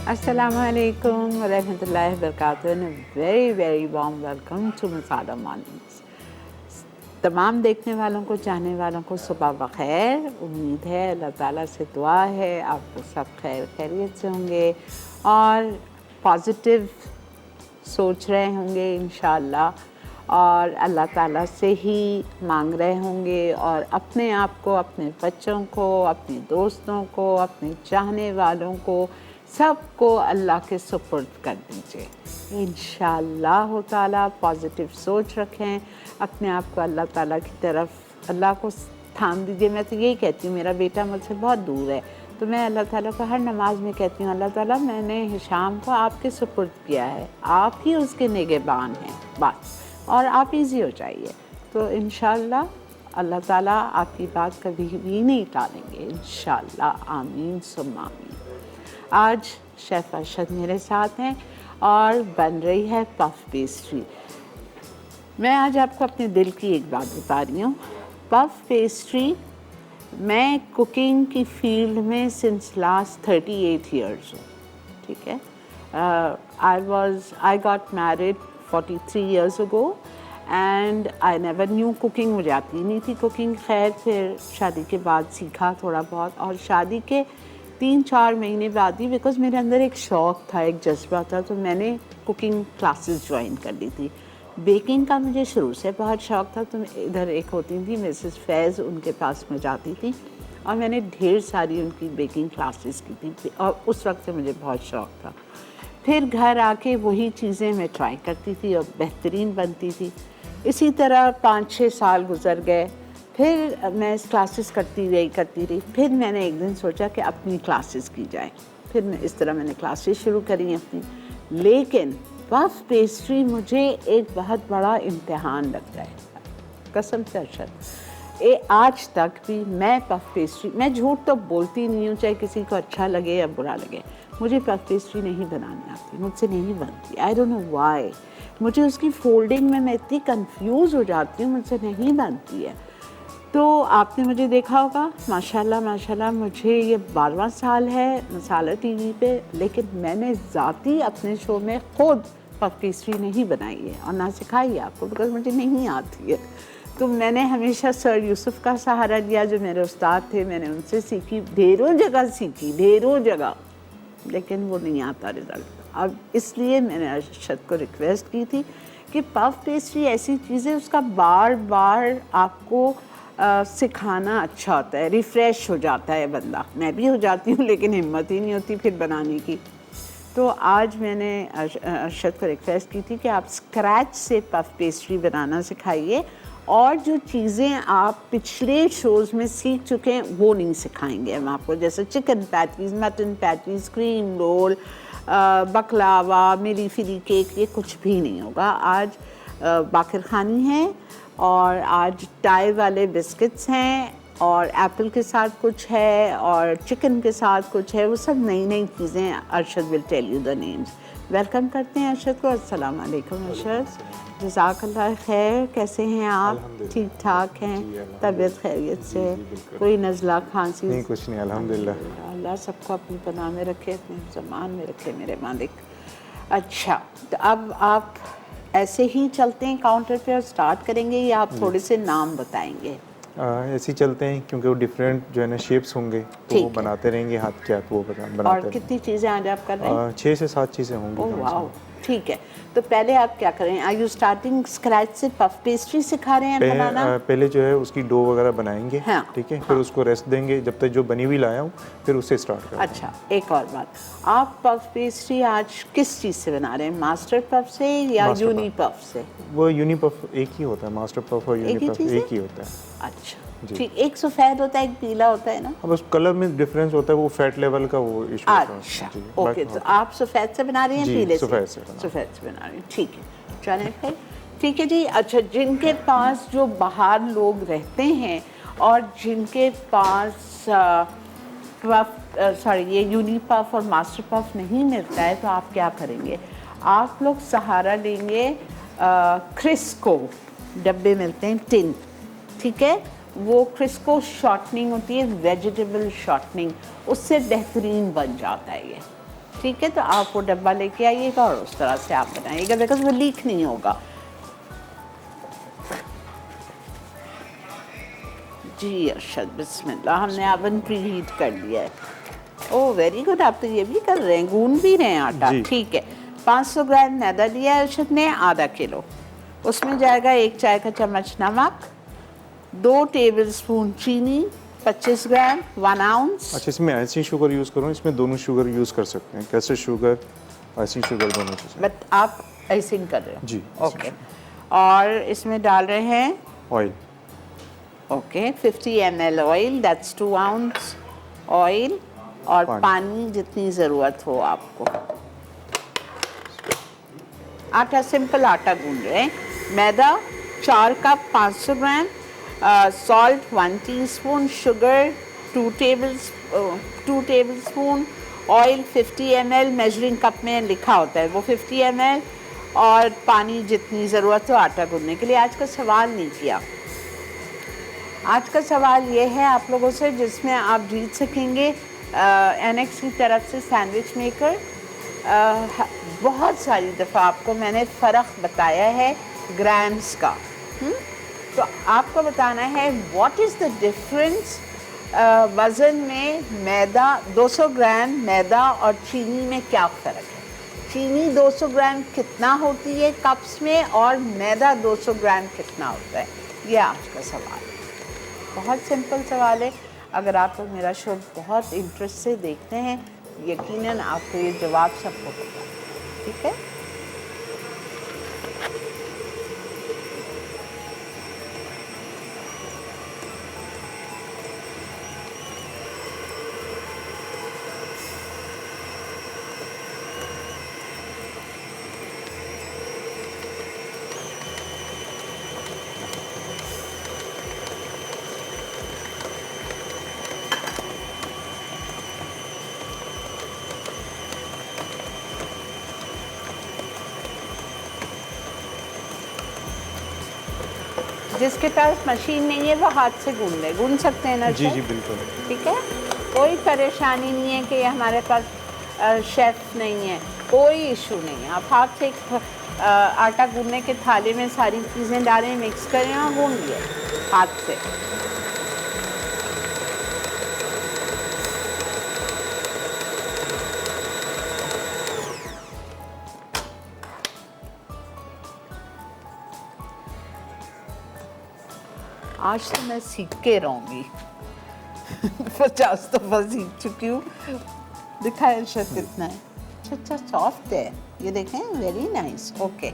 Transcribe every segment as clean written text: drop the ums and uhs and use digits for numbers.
Assalamualaikum warahmatullahi wabarakatuh and a very very warm welcome to Masala Mornings। तमाम देखने वालों को, चाहने वालों को सुबह बखैर। उम्मीद है, अल्लाह ताला से दुआ है आपको सब खैर खैरियत से होंगे और पॉजिटिव सोच रहे होंगे इंशाअल्लाह, और अल्लाह ताला से ही मांग रहे होंगे और अपने आप को, अपने बच्चों को, अपने दोस्तों को, अपने चाहने वालों को, सबको अल्लाह के सुपुर्द कर दीजिए इंशाअल्लाह ताला। पॉजिटिव सोच रखें, अपने आप को अल्लाह ताला की तरफ, अल्लाह को थाम दीजिए। मैं तो यही कहती हूँ, मेरा बेटा मुझसे बहुत दूर है तो मैं अल्लाह ताला को हर नमाज में कहती हूँ, अल्लाह ताला मैंने हिशाम को आपके सुपुर्द किया है, आप ही उसके निगहबान हैं बस, और आप इजी हो जाइए। तो इंशाअल्लाह अल्लाह ताला आपकी बात कभी भी नहीं टालेंगे इंशाअल्लाह। आमीन सुम्मा आमीन। आज शेफ़ अरशद मेरे साथ हैं और बन रही है पफ पेस्ट्री। मैं आज आपको अपने दिल की एक बात बता रही हूँ। पफ पेस्ट्री, मैं कुकिंग की फील्ड में सिंस लास्ट 38 ईयर्स हूँ, ठीक है। I got married 43 years ago and I never knew cooking. मुझे आती नहीं थी कुकिंग। खैर फिर शादी के बाद सीखा थोड़ा बहुत, और शादी के 3-4 महीने बाद ही, बिकॉज़ मेरे अंदर एक शौक़ था, एक जज्बा था, तो मैंने कुकिंग क्लासेस ज्वाइन कर ली थी। बेकिंग का मुझे शुरू से बहुत शौक़ था, तो इधर एक होती थी मिसेस फैज़, उनके पास मैं जाती थी और मैंने ढेर सारी उनकी बेकिंग क्लासेस की थी और उस वक्त से मुझे बहुत शौक़ था। फिर घर आके वही चीज़ें मैं ट्राई करती थी और बेहतरीन बनती थी। इसी तरह 5-6 साल गुजर गए, फिर मैं क्लासेस करती रही। फिर मैंने एक दिन सोचा कि अपनी क्लासेस की जाए, फिर इस तरह मैंने क्लासेस शुरू करी अपनी। लेकिन पफ पेस्ट्री मुझे एक बहुत बड़ा इम्तिहान लगता है, कसम से अरशद। आज तक भी मैं पफ पेस्ट्री, मैं झूठ तो बोलती नहीं हूँ, चाहे किसी को अच्छा लगे या बुरा लगे, मुझे पफ पेस्ट्री नहीं बनानी आती, मुझसे नहीं बनती। I don't know why. मुझे उसकी फोल्डिंग में मैं इतनी कंफ्यूज हो जाती हूँ, मुझसे नहीं बनती है। तो आपने मुझे देखा होगा, माशाल्लाह माशाल्लाह, मुझे ये 12वां साल है मसाला टीवी पे, लेकिन मैंने ज़ाती अपने शो में ख़ुद पफ पेस्ट्री नहीं बनाई है और ना सिखाई है आपको, बिकॉज़ मुझे नहीं आती है। तो मैंने हमेशा सर यूसुफ का सहारा लिया, जो मेरे उस्ताद थे, मैंने उनसे सीखी, ढेरों जगह सीखी, ढेरों जगह, लेकिन वो नहीं आता रिज़ल्ट। अब इसलिए मैंने अरशद को रिक्वेस्ट की थी कि पफ पेस्ट्री ऐसी चीज़ है, उसका बार बार आपको सिखाना अच्छा होता है, रिफ़्रेश हो जाता है बंदा। मैं भी हो जाती हूँ, लेकिन हिम्मत ही नहीं होती फिर बनाने की। तो आज मैंने अरशद को रिक्वेस्ट की थी कि आप स्क्रैच से पफ पेस्ट्री बनाना सिखाइए, और जो चीज़ें आप पिछले शोज़ में सीख चुके हैं वो नहीं सिखाएंगे हम आपको, जैसे chicken patties, mutton patties, cream roll, baklava, मिरी फिरी केक, ये कुछ भी नहीं होगा। आज बाकिर खानी है और आज टाई वाले बिस्किट्स हैं, और एप्पल के साथ कुछ है, और चिकन के साथ कुछ है, वो सब नई नई चीज़ें। Arshad will tell you the names. Welcome करते हैं अरशद को। अस्सलाम वालेकुम अरशद, जज़ाकल्लाह खैर। कैसे हैं आप? ठीक ठाक हैं? तबीयत खैरियत से? कोई नज़ला खांसी? नहीं, कुछ नहीं, अल्हम्दुलिल्लाह। अल्लाह सबको अपनी पनाह में रखे, अपने ज़मान में रखे मेरे मालिक। अच्छा, तो अब आप ऐसे ही चलते हैं काउंटर पे और स्टार्ट करेंगे, या आप थोड़े से नाम बताएंगे? ऐसे ही चलते हैं, क्योंकि वो डिफरेंट जो है ना शेप्स होंगे, तो वो बनाते रहेंगे हाथ के हाथ, वो बनाते और कितनी चीज़ें आज आप कर रहे हैं? 6 से 7 चीज़ें होंगी। ओह वाओ, ठीक है। तो पहले आप क्या करें? आर यू स्टार्टिंग स्क्रैच से पफ पेस्ट्री सिखा रहे हैं बनाना? पहले जो है उसकी डो वगैरह बनाएंगे, हाँ, ठीक है, फिर उसको रेस्ट देंगे जब तक जो बनी हुई लाया हूँ, फिर उससे स्टार्ट करेंगे। अच्छा, एक और बात, आप पफ पेस्ट्री आज किस चीज़ से बना रहे हैं? मास्टर पफ से या यूनी पफ से? वो यूनी पफ एक ही होता है, मास्टर पफ और यूनी पफ एक ही होता है। अच्छा ठीक, एक सफ़ेद होता है, एक पीला होता है ना? अब उस कलर में डिफरेंस होता है, वो फैट लेवल का वो इशू होता है। अच्छा, ओके। तो आप सफ़ेद से बना रही हैं, पीले से? सफ़ेद से बना रही हैं, ठीक है, चलें फिर, ठीक है जी। अच्छा, जिनके पास, जो बाहर लोग रहते हैं और जिनके पास ये यूनी पफ और मास्टर पफ नहीं मिलता है, तो आप क्या करेंगे? आप लोग सहारा लेंगे क्रिस्को, डब्बे मिलते हैं टिन, ठीक है, वो क्रिस्को शॉर्टनिंग होती है, वेजिटेबल शॉर्टनिंग, उससे बेहतरीन बन जाता है ये। ठीक है, तो आप वो डब्बा लेके आइएगा और उस तरह से आप बनाइएगा, बिकॉज वो लीक नहीं होगा। जी अरशद, बिस्मिल्लाह, हमने ओवन प्री हीट कर लिया है। ओह वेरी गुड, आप तो ये भी कर रहे हैं, गूंद भी रहे हैं आटा। ठीक है, 500 ग्राम मैदा लिया है अरशद ने, आधा किलो। उसमें जाएगा 1 चाय का चम्मच नमक, 2 टेबलस्पून चीनी, 25 ग्राम, 1 आउंस। अच्छा, इसमें ऐसी शुगर यूज़ करूँ? इसमें दोनों शुगर यूज़ कर सकते हैं, कैसे शुगर, ऐसी शुगर, दोनों चीज़ें। बट आप आइसिंग कर रहे हो? जी। ओके। और इसमें डाल रहे हैं oil. Okay, 50 ml oil, that's 2 ounce oil. और पानी जितनी ज़रूरत हो आपको। आटा, सिंपल आटा गूंद रहे हैं। मैदा 4 cup 500 gram, salt 1 teaspoon, sugar 2 tablespoon, oil 50 ml, measuring cup में लिखा होता है वो 50 ml, और पानी जितनी ज़रूरत हो आटा गूंदने के लिए। आज का सवाल नहीं किया। आज का सवाल ये है आप लोगों से, जिसमें आप जीत सकेंगे एनेक्स की तरफ से सैंडविच मेकर। बहुत सारी दफ़ा आपको मैंने फ़र्क बताया है ग्राम्स का। तो आपको बताना है व्हाट इज़ द डिफरेंस वज़न में मैदा, 200 ग्राम मैदा और चीनी में क्या फ़र्क है। चीनी 200 ग्राम कितना होती है कप्स में, और मैदा 200 ग्राम कितना होता है। ये आज का सवाल है, बहुत सिंपल सवाल है। अगर आप लोग मेरा शो बहुत इंटरेस्ट से देखते हैं, यकीनन आपको ये जवाब सबको पता है। ठीक है, जिसके पास मशीन नहीं है वो हाथ से गूंद सकते हैं ना। जी जी बिल्कुल। ठीक है, कोई परेशानी नहीं है कि हमारे पास शेफ़ नहीं है, कोई इशू नहीं है। आप हाथ से आटा गूंदने के थाली में सारी चीज़ें डालें, मिक्स करें और गूंदिए हाथ से। आज तो मैं सीख के रहूँगी 50 दफ़ा सीख चुकी हूँ। दिखाए अर्शद कितना है। अच्छा, सॉफ्ट है, ये देखें, वेरी नाइस। ओके,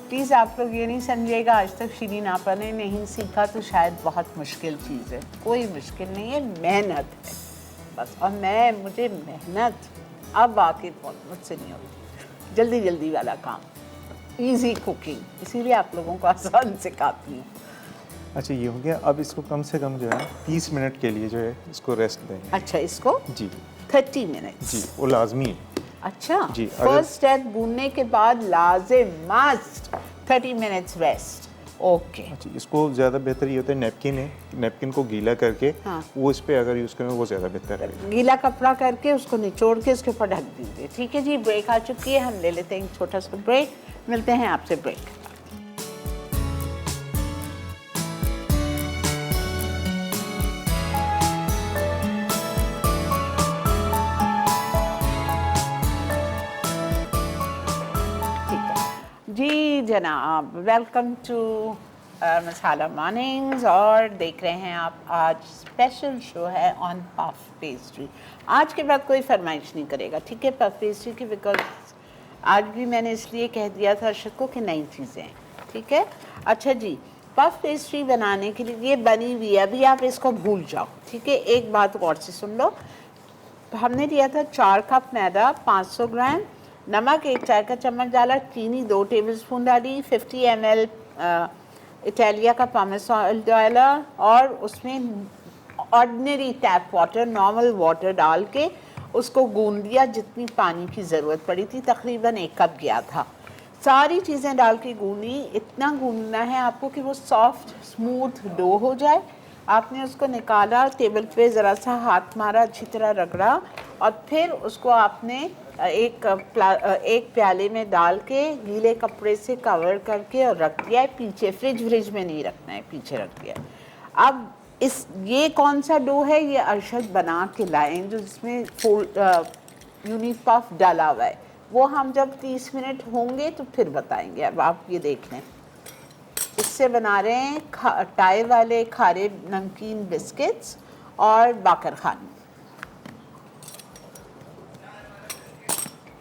प्लीज़ आप लोग ये नहीं समझिएगा आज तक शिरीन आपा ने नहीं सीखा तो शायद बहुत मुश्किल चीज़ है। कोई मुश्किल नहीं है, मेहनत है बस। और मुझे मेहनत अब आके मुझसे नहीं होती, जल्दी जल्दी वाला काम, इजी कुकिंग, इसीलिए आप लोगों को आसान सिखाती हूँ। अच्छा, ये हो गया। अब इसको कम से कम जो है 30 मिनट के लिए जो है इसको रेस्ट देंगे। अच्छा, इसको जी 30 मिनट जी, वो लाजमी है। अच्छा जी, फर्स्ट स्टेप गूंदने के बाद लाजिम मस्ट 30 मिनट्स रेस्ट। ओके, अच्छा, इसको ज़्यादा बेहतर ये होता है नैपकिन है, नैपकिन को गीला करके हाँ। वो इस पे अगर यूज़ करें वो ज़्यादा बेहतर है। गीला कपड़ा करके उसको निचोड़ के उसके ऊपर ढक दीजिए। ठीक है जी, ब्रेक आ चुकी है, हम ले लेते हैं एक छोटा सा ब्रेक। मिलते हैं आपसे ब्रेक। जी जनाब, वेलकम टू मसाला मॉर्निंग्स। और देख रहे हैं आप, आज स्पेशल शो है ऑन पफ पेस्ट्री। आज के बाद कोई फरमाइश नहीं करेगा, ठीक है, पफ पेस्ट्री की, बिकॉज आज भी मैंने इसलिए कह दिया था अर्शद को कि नई चीज़ें हैं। ठीक है, अच्छा जी, पफ पेस्ट्री बनाने के लिए ये बनी हुई है, अभी आप इसको भूल जाओ। ठीक है, एक बात गौर से सुन लो। हमने लिया था 4 कप मैदा, 500 ग्राम नमक, 1 चाय का चम्मच डाला, चीनी 2 टेबलस्पून डाली, 50 ml इटालिया का पामेसन डाला, और उसमें ordinary tap water, normal water डाल के उसको गूंद दिया जितनी पानी की ज़रूरत पड़ी थी, तकरीबन 1 कप गया था। सारी चीज़ें डाल के गूंदी। इतना गूंदना है आपको कि वो सॉफ्ट स्मूथ डो हो जाए, आपने उसको निकाला, टेबल पे ज़रा सा हाथ मारा, अच्छी तरह रगड़ा, और फिर उसको आपने एक प्याले में डाल के गीले कपड़े से कवर करके और रख दिया है पीछे। फ्रिज में नहीं रखना है, पीछे रख दिया है। अब ये कौन सा डो है? ये अरशद बना के लाए जो जिसमें यूनिट पफ डाला हुआ है। वो हम जब 30 मिनट होंगे तो फिर बताएंगे। अब आप ये देख लें, इससे बना रहे हैं टाई वाले खारे नमकीन बिस्किट्स और बाकर खानी।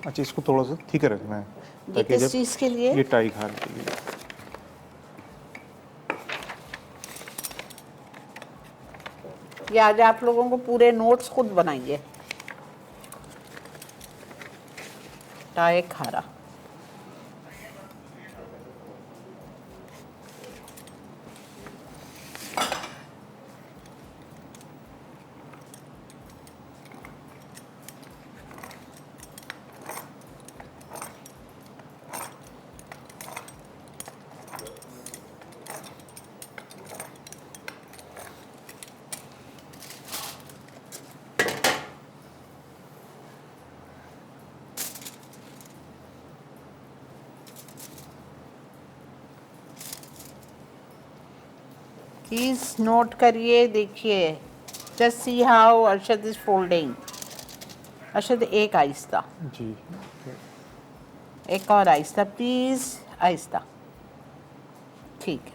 अच्छा, इसको थोड़ा सा ठीक रखना है ये ताकि किस जब चीज़ के लिए? ये टाई खाने के लिए। ये आज आप लोगों को पूरे नोट्स खुद बनाइए। टाई खारा, प्लीज़ नोट करिए, देखिए। Just see how Arshad is folding. Arshad एक आहिस्ता, जी, एक और आहिस्ता प्लीज़, आहिस्ता। ठीक है।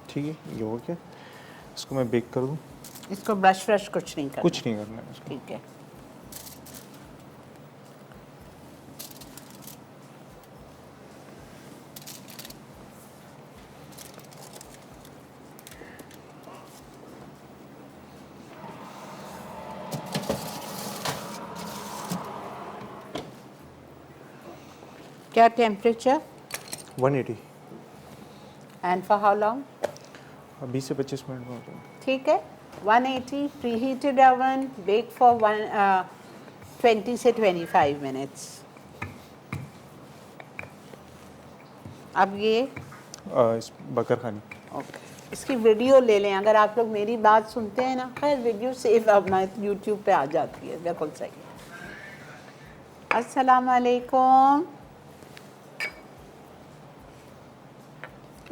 ठीक है, ये हो गया। इसको मैं बेक कर दूँ? इसको ब्रश व्रश कुछ नहीं करना? कुछ नहीं करना है इसको। ठीक है। क्या temperature? 180। And for how long? 20 से 25 मिनट में हो जाएगा। ठीक है। 180 preheated oven, bake for 20 से 25 मिनट्स। अब ये इस बकर खानी। ओके, इसकी वीडियो ले लें। अगर आप लोग मेरी बात सुनते हैं ना, खैर वीडियो सेव अपना यूट्यूब पे आ जाती है, बिल्कुल सही। अस्सलाम वालेकुम।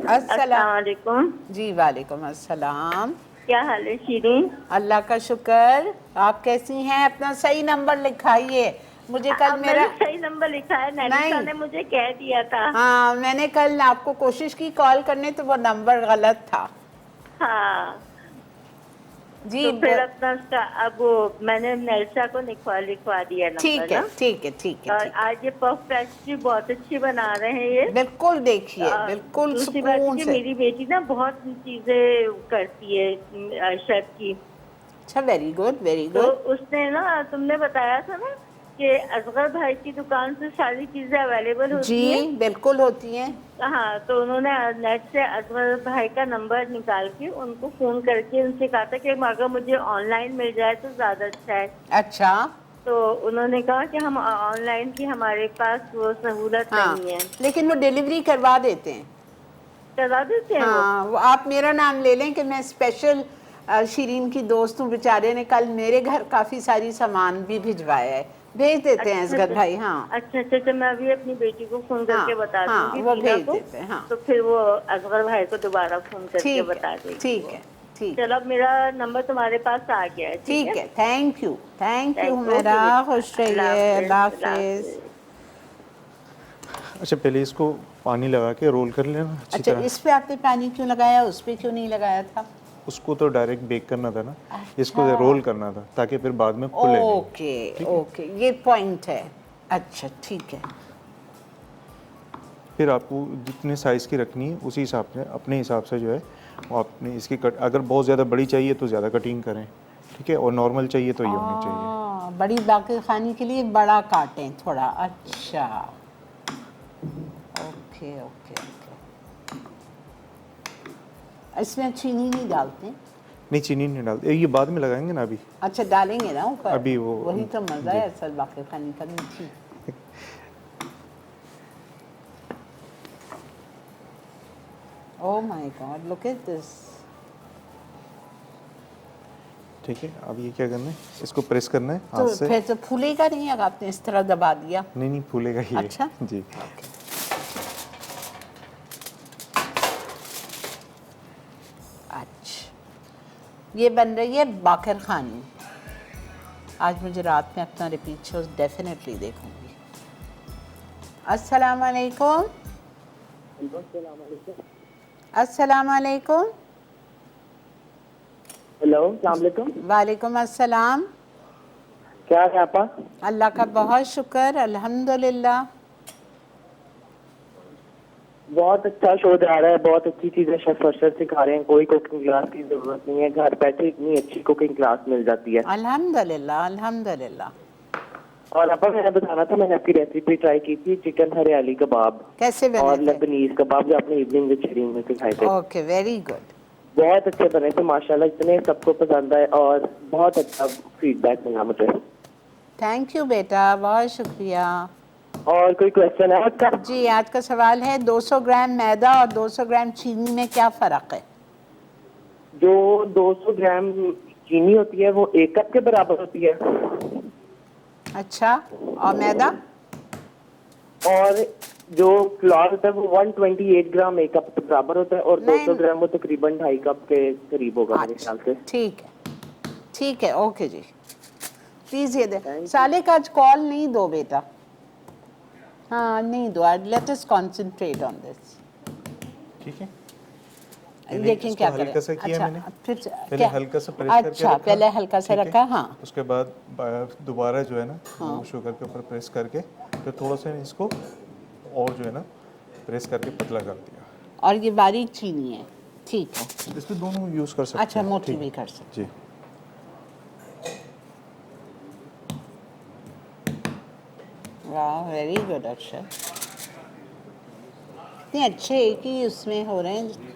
अस्सलाम वालेकुम। जी वालेकुम अस्सलाम। क्या हाल है शीरीन? अल्लाह का शुक्र। आप कैसी हैं? अपना सही नंबर लिखाइए। मुझे कल मेरा मैंने सही नंबर लिखा है, नैनिसा ने मुझे कह दिया था। हाँ, मैंने कल आपको कोशिश की कॉल करने, तो वो नंबर गलत था। हाँ जी, तो फिर अपना उसका अब वो मैंने नैनिसा को लिखवा दिया नंबर। ठीक है, ठीक है, ठीक है। और आज ये पफ पेस्ट्री बहुत अच्छी बना रहे हैं ये। बिल्कुल देखिए, बिल्कुल दूसरी बात सुकून कि से। मेरी बेटी ना बहुत चीजें करती है शेफ की। अच्छा, वेरी गुड, वेरी तो गुड। उसने ना, तुमने बताया था ना कि असगर भाई की दुकान से सारी चीजें अवेलेबल होती जी हैं। बिल्कुल होती हैं। हाँ, तो उन्होंने नेट से असगर भाई का नंबर निकाल के उनको फोन करके उनसे कहा था कि अगर मुझे ऑनलाइन मिल जाए तो ज्यादा अच्छा है। अच्छा, तो उन्होंने कहा कि हम ऑनलाइन की हमारे पास वो सहूलत हाँ, नहीं है। लेकिन वो डिलीवरी करवा देते हैं। करवा देते हैं हाँ, वो आप मेरा नाम ले लें कि मैं स्पेशल शीरीन की दोस्त हूँ। बेचारे ने कल मेरे घर काफ़ी सारी सामान भी भिजवाया है, भेज देते हैं असगर भाई। हाँ, अच्छा, मैं अभी अपनी बेटी को फोन करके बता दूंगी, वो टीना भेज को। देते हैं। हाँ, तो फिर वो असगर भाई को दोबारा फोन करके बता देगी। ठीक है, ठीक है। चलो, अब मेरा नंबर तुम्हारे पास आ गया है। ठीक है, thank you, thank you. Thank you, मेरा okay, खुश रहिए, अल्लाह हाफिज़। अच्छा, पहले इसको पानी लगा के रोल कर लेना अच्छी अच्छा, तरह। इस पे आपने पानी क्यों लगाया, उस पे क्यों नहीं लगाया था? उसको तो डायरेक्ट बेक करना था ना, अच्छा। इसको रोल करना था ताकि फिर बाद में फूले नहीं। ओके, ओके, ये पॉइंट है। अच्छा, ठीक है। फिर आपको जितने साइज़ की रखनी है उसी हिसाब से, अपने हिसाब से जो है वो आपने इसकी कट, अगर बहुत ज़्यादा बड़ी चाहिए तो ज़्यादा कटिंग करें, ठीक है, और नॉर्मल चाहिए तो ये होनी चाहिए। बड़ी बाकी खाने के लिए बड़ा काटें थोड़ा। अच्छा, ओके, ओके, ओके। इसमें चीनी नहीं डालते? नहीं चीनी नहीं डालते, ये बाद में लगाएंगे ना अभी। अच्छा डालेंगे ना ऊपर, अभी वो वही तो मज़ा है असल बाक़िर खाने का, मीठी। Oh my God, look at this. ठीक है, अब ये क्या करना है, इसको प्रेस करना है तो हाथ से। फिर तो फूलेगा नहीं अगर आपने इस तरह दबा दिया? नहीं नहीं फूलेगा ये। अच्छा जी। अच्छा, ये बन रही है बाक़िर खानी। आज मुझे रात में अपना रिपीट शोज डेफिनेटली देखूंगी। अस्सलाम वालेकुम। अस्सलाम वालेकुम। हेलो, अस्सलाम वालेकुम। वालेकुम अस्सलाम। क्या है आपा? अल्लाह का बहुत शुक्र, अल्हम्दुलिल्लाह। बहुत अच्छा शो जा रहा है, बहुत अच्छी चीजें शेफ अरशद सिखा रहे हैं, कोई कुकिंग क्लास की जरूरत नहीं है, घर बैठे इतनी अच्छी कुकिंग क्लास मिल जाती है। अल्हम्दुलिल्लाह अल्हम्दुलिल्लाह। और आपा मैंने बताना था, मैंने आपकी रेसिपी ट्राई की थी, चिकन हरियाली कबाब कैसे और बने थे? लेबनीज कबाब, जो आपने इवनिंग वेजिटेरियन में सिखाए थे। Okay, very good. बहुत अच्छे बने थे माशाल्लाह, इतने सबको पसंद आए और बहुत अच्छा फीडबैक मिला मुझे। थैंक यू बेटा, बहुत शुक्रिया। और कोई क्वेश्चन है आपका? जी, आज का सवाल है 200 ग्राम मैदा और 200 ग्राम चीनी में क्या फ़र्क है? जो 200 ग्राम चीनी होती है वो 1 कप के बराबर होती है, अच्छा, और मैदा? और जो फ्लोर होता है वो 128 ग्राम 1 कप के बराबर होता है, और नहीं। 200 ग्राम वो तकरीबन 2.5 कप के करीब होगा मेरे ख्याल से। ठीक है, ठीक है, ओके जी। प्लीज़ ये दे साले का आज कॉल नहीं दो बेटा। हाँ नहीं दो, let us concentrate on this. ठीक है, देखें क्या करें। हल्का सा किया अच्छा, मैंने, फिर पहले क्या? हल्का सा प्रेस करके अच्छा, रखा, पहले हल्का सा ठीक है? रखा, हाँ। उसके बाद दोबारा जो है ना वो शुगर के ऊपर प्रेस करके फिर थोड़ा सा इसको और जो है ना प्रेस करके पतला कर दिया। और ये बारीक चीनी है, ठीक है। इसमें दोनों यूज़ कर सकते हैं। अच्छा, मोटी ठीक भी है। कर सकते जी। वाह, वेरी गुड। अच्छा, इतने अच्छे एक ही उसमें हो रहे हैं।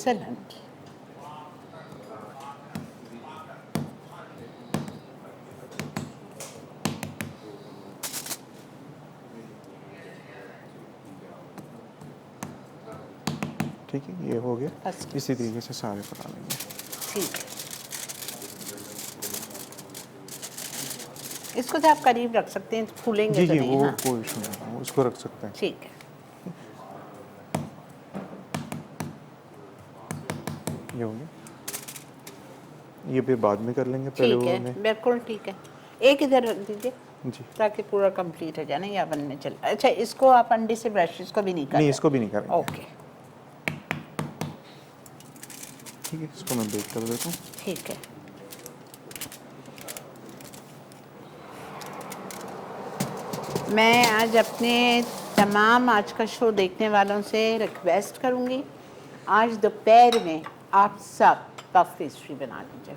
एक्सेलेंट। ठीक है, ये हो गया। First इसी तरीके से सारे पका लेंगे। ठीक है, इसको तो आप करीब रख सकते हैं, फूलेंगे जी तो जी, नहीं। वो हाँ कोई इशू नहीं, उसको रख सकते हैं। ठीक है। ये हो गया, ये फिर बाद में कर लेंगे, पहले ठीक वो है, में। बिल्कुल ठीक है। एक इधर रख दीजिए जी। ताकि पूरा कंप्लीट हो जाए ना, या बनने चल। अच्छा, इसको आप अंडे से ब्रश, इसको भी नहीं कर नहीं, रहे? इसको भी नहीं करेंगे। ओके, ठीक है, इसको मैं बेक कर देता हूँ। ठीक है। मैं आज अपने तमाम आज का शो देखने वालों से रिक्वेस्ट करूंगी, आज दोपहर में आप सब पफ पेस्ट्री बना लीजिए।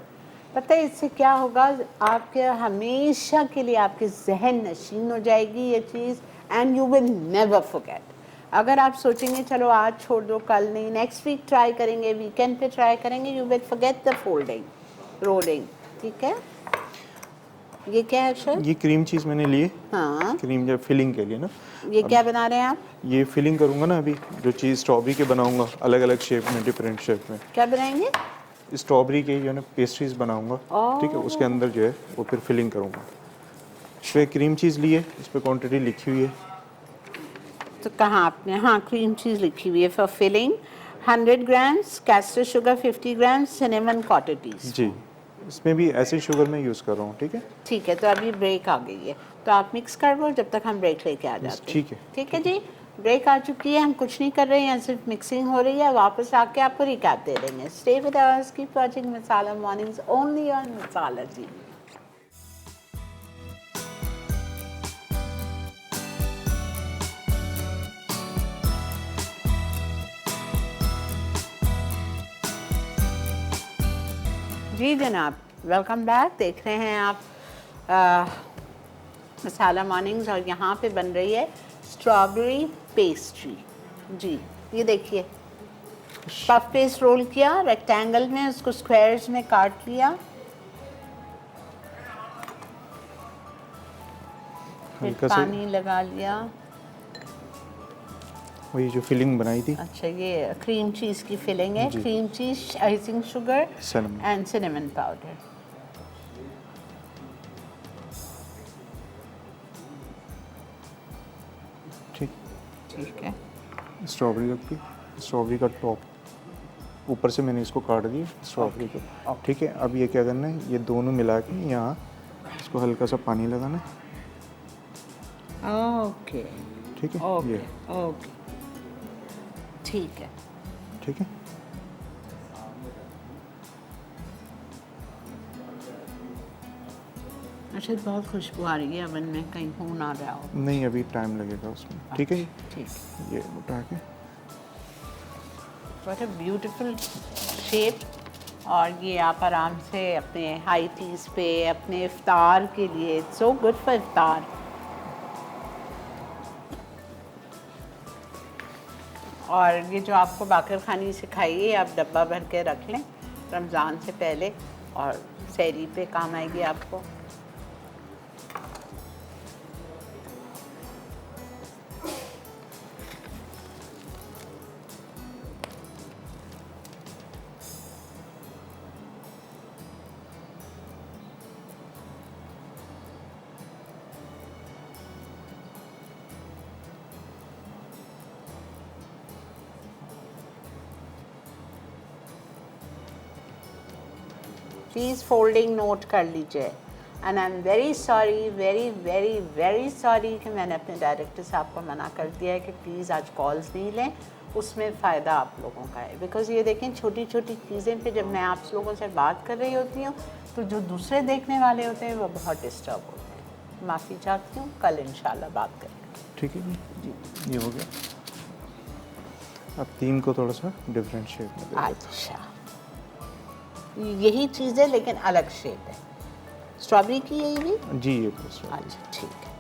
पता है इससे क्या होगा, आपके हमेशा के लिए आपके जहन नशीन हो जाएगी ये चीज़, and you will never forget. अगर आप सोचेंगे चलो आज छोड़ दो, कल नहीं, नेक्स्ट वीक ट्राई करेंगे, वीकेंड पे ट्राई करेंगे, you will forget the folding rolling. ठीक है, ये क्या है सर? ये क्रीम चीज़ मैंने लिए, हाँ, क्रीम जब फिलिंग के लिए ना। ये क्या बना रहे हैं आप? ये फिलिंग करूँगा ना अभी, जो चीज़ स्ट्रॉबेरी के बनाऊँगा अलग अलग शेप में, डिफरेंट शेप में। क्या बनाएंगे? स्ट्रॉबेरी के जो है ना पेस्ट्रीज बनाऊँगा, ठीक है, उसके अंदर जो है वो फिर फिलिंग करूँगा। इस पर क्रीम चीज़ ली है, इस पर क्वान्टिटी लिखी हुई है। तो कहाँ आपने? हाँ, क्रीम चीज़ लिखी हुई है for filling. 100 grams caster sugar, 50 grams cinnamon cottage tea. जी, इसमें भी ऐसे शुगर में यूज़ कर रहा हूँ। ठीक है, ठीक है, तो अभी ब्रेक आ गई है, तो आप मिक्स कर लो जब तक हम ब्रेक लेके आ जाते हैं। ठीक है। ठीक है जी, ब्रेक आ चुकी है, हम कुछ नहीं कर रहे हैं, यहाँ सिर्फ मिक्सिंग हो रही है। वापस आके आपको रिकैप दे देंगे। Stay with us, keep watching Masala Mornings only on Masala जी। जी जनाब, वेलकम बैक। देख रहे हैं आप मसाला मॉर्निंग्स, और यहाँ पे बन रही है स्ट्रॉबेरी पेस्ट्री। जी, ये देखिए, पफ पेस्ट रोल किया रेक्टेंगल में, उसको स्क्वायर्स में काट लिया, फिर हल्का सा पानी लगा लिया। वही जो फिलिंग बनाई थी, अच्छा, ये क्रीम चीज़ की फिलिंग है। जी। Cream cheese, icing sugar cinnamon। And cinnamon powder. ठीक, ठीक है। स्ट्रॉबेरी रख दी, स्ट्रॉबेरी का टॉप ऊपर से मैंने इसको काट दिया स्ट्रॉबेरी को। ठीक है, अब ये क्या करना है, ये दोनों मिला के यहाँ इसको हल्का सा पानी लगाना है। ओके ठीक है, ओके ये ओके, ठीक है। ठीक है। अच्छा, बहुत खुशबू आ रही है अवन में, कहीं हो ना रहा हो। नहीं, अभी टाइम लगेगा उसमें। ठीक है जी, ठीक। ये उठा के व्हाट अ ब्यूटीफुल शेप। और ये आप आराम से अपने हाई टीज़ पे अपने इफ्तार के लिए, इट्स सो गुड फॉर इफ्तार। और ये जो आपको बाकर खानी सिखाई है, आप डब्बा भर के रख लें रमज़ान से पहले, और सहरी पे काम आएगी आपको। प्लीज़ फोल्डिंग नोट कर लीजिए। And I am very sorry, very very very sorry कि मैंने अपने डायरेक्टर साहब को मना कर दिया है कि प्लीज़ आज कॉल्स नहीं लें, उसमें फ़ायदा आप लोगों का है। बिकॉज़ ये देखें, छोटी छोटी चीज़ें पे जब मैं आप लोगों से बात कर रही होती हूँ तो जो दूसरे देखने वाले होते हैं वो बहुत डिस्टर्ब होते हैं। माफ़ी चाहती हूँ, कल इंशाल्लाह बात करेंगे। ठीक है जी, ये हो गया। अब तीन को थोड़ा सा डिफरेंट शेप में दे देते हैं। अच्छा, यही चीज़ है लेकिन अलग शेप है। स्ट्रॉबेरी की यही भी? जी, ये तो strawberry। अच्छा, ठीक है।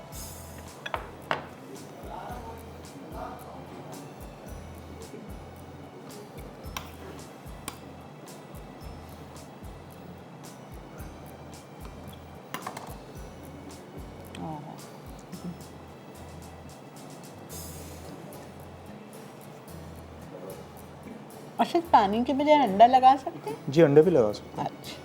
अच्छा, पानी के बजाय अंडा लगा सकते हैं? जी, अंडे भी लगा सकते हैं। अच्छा,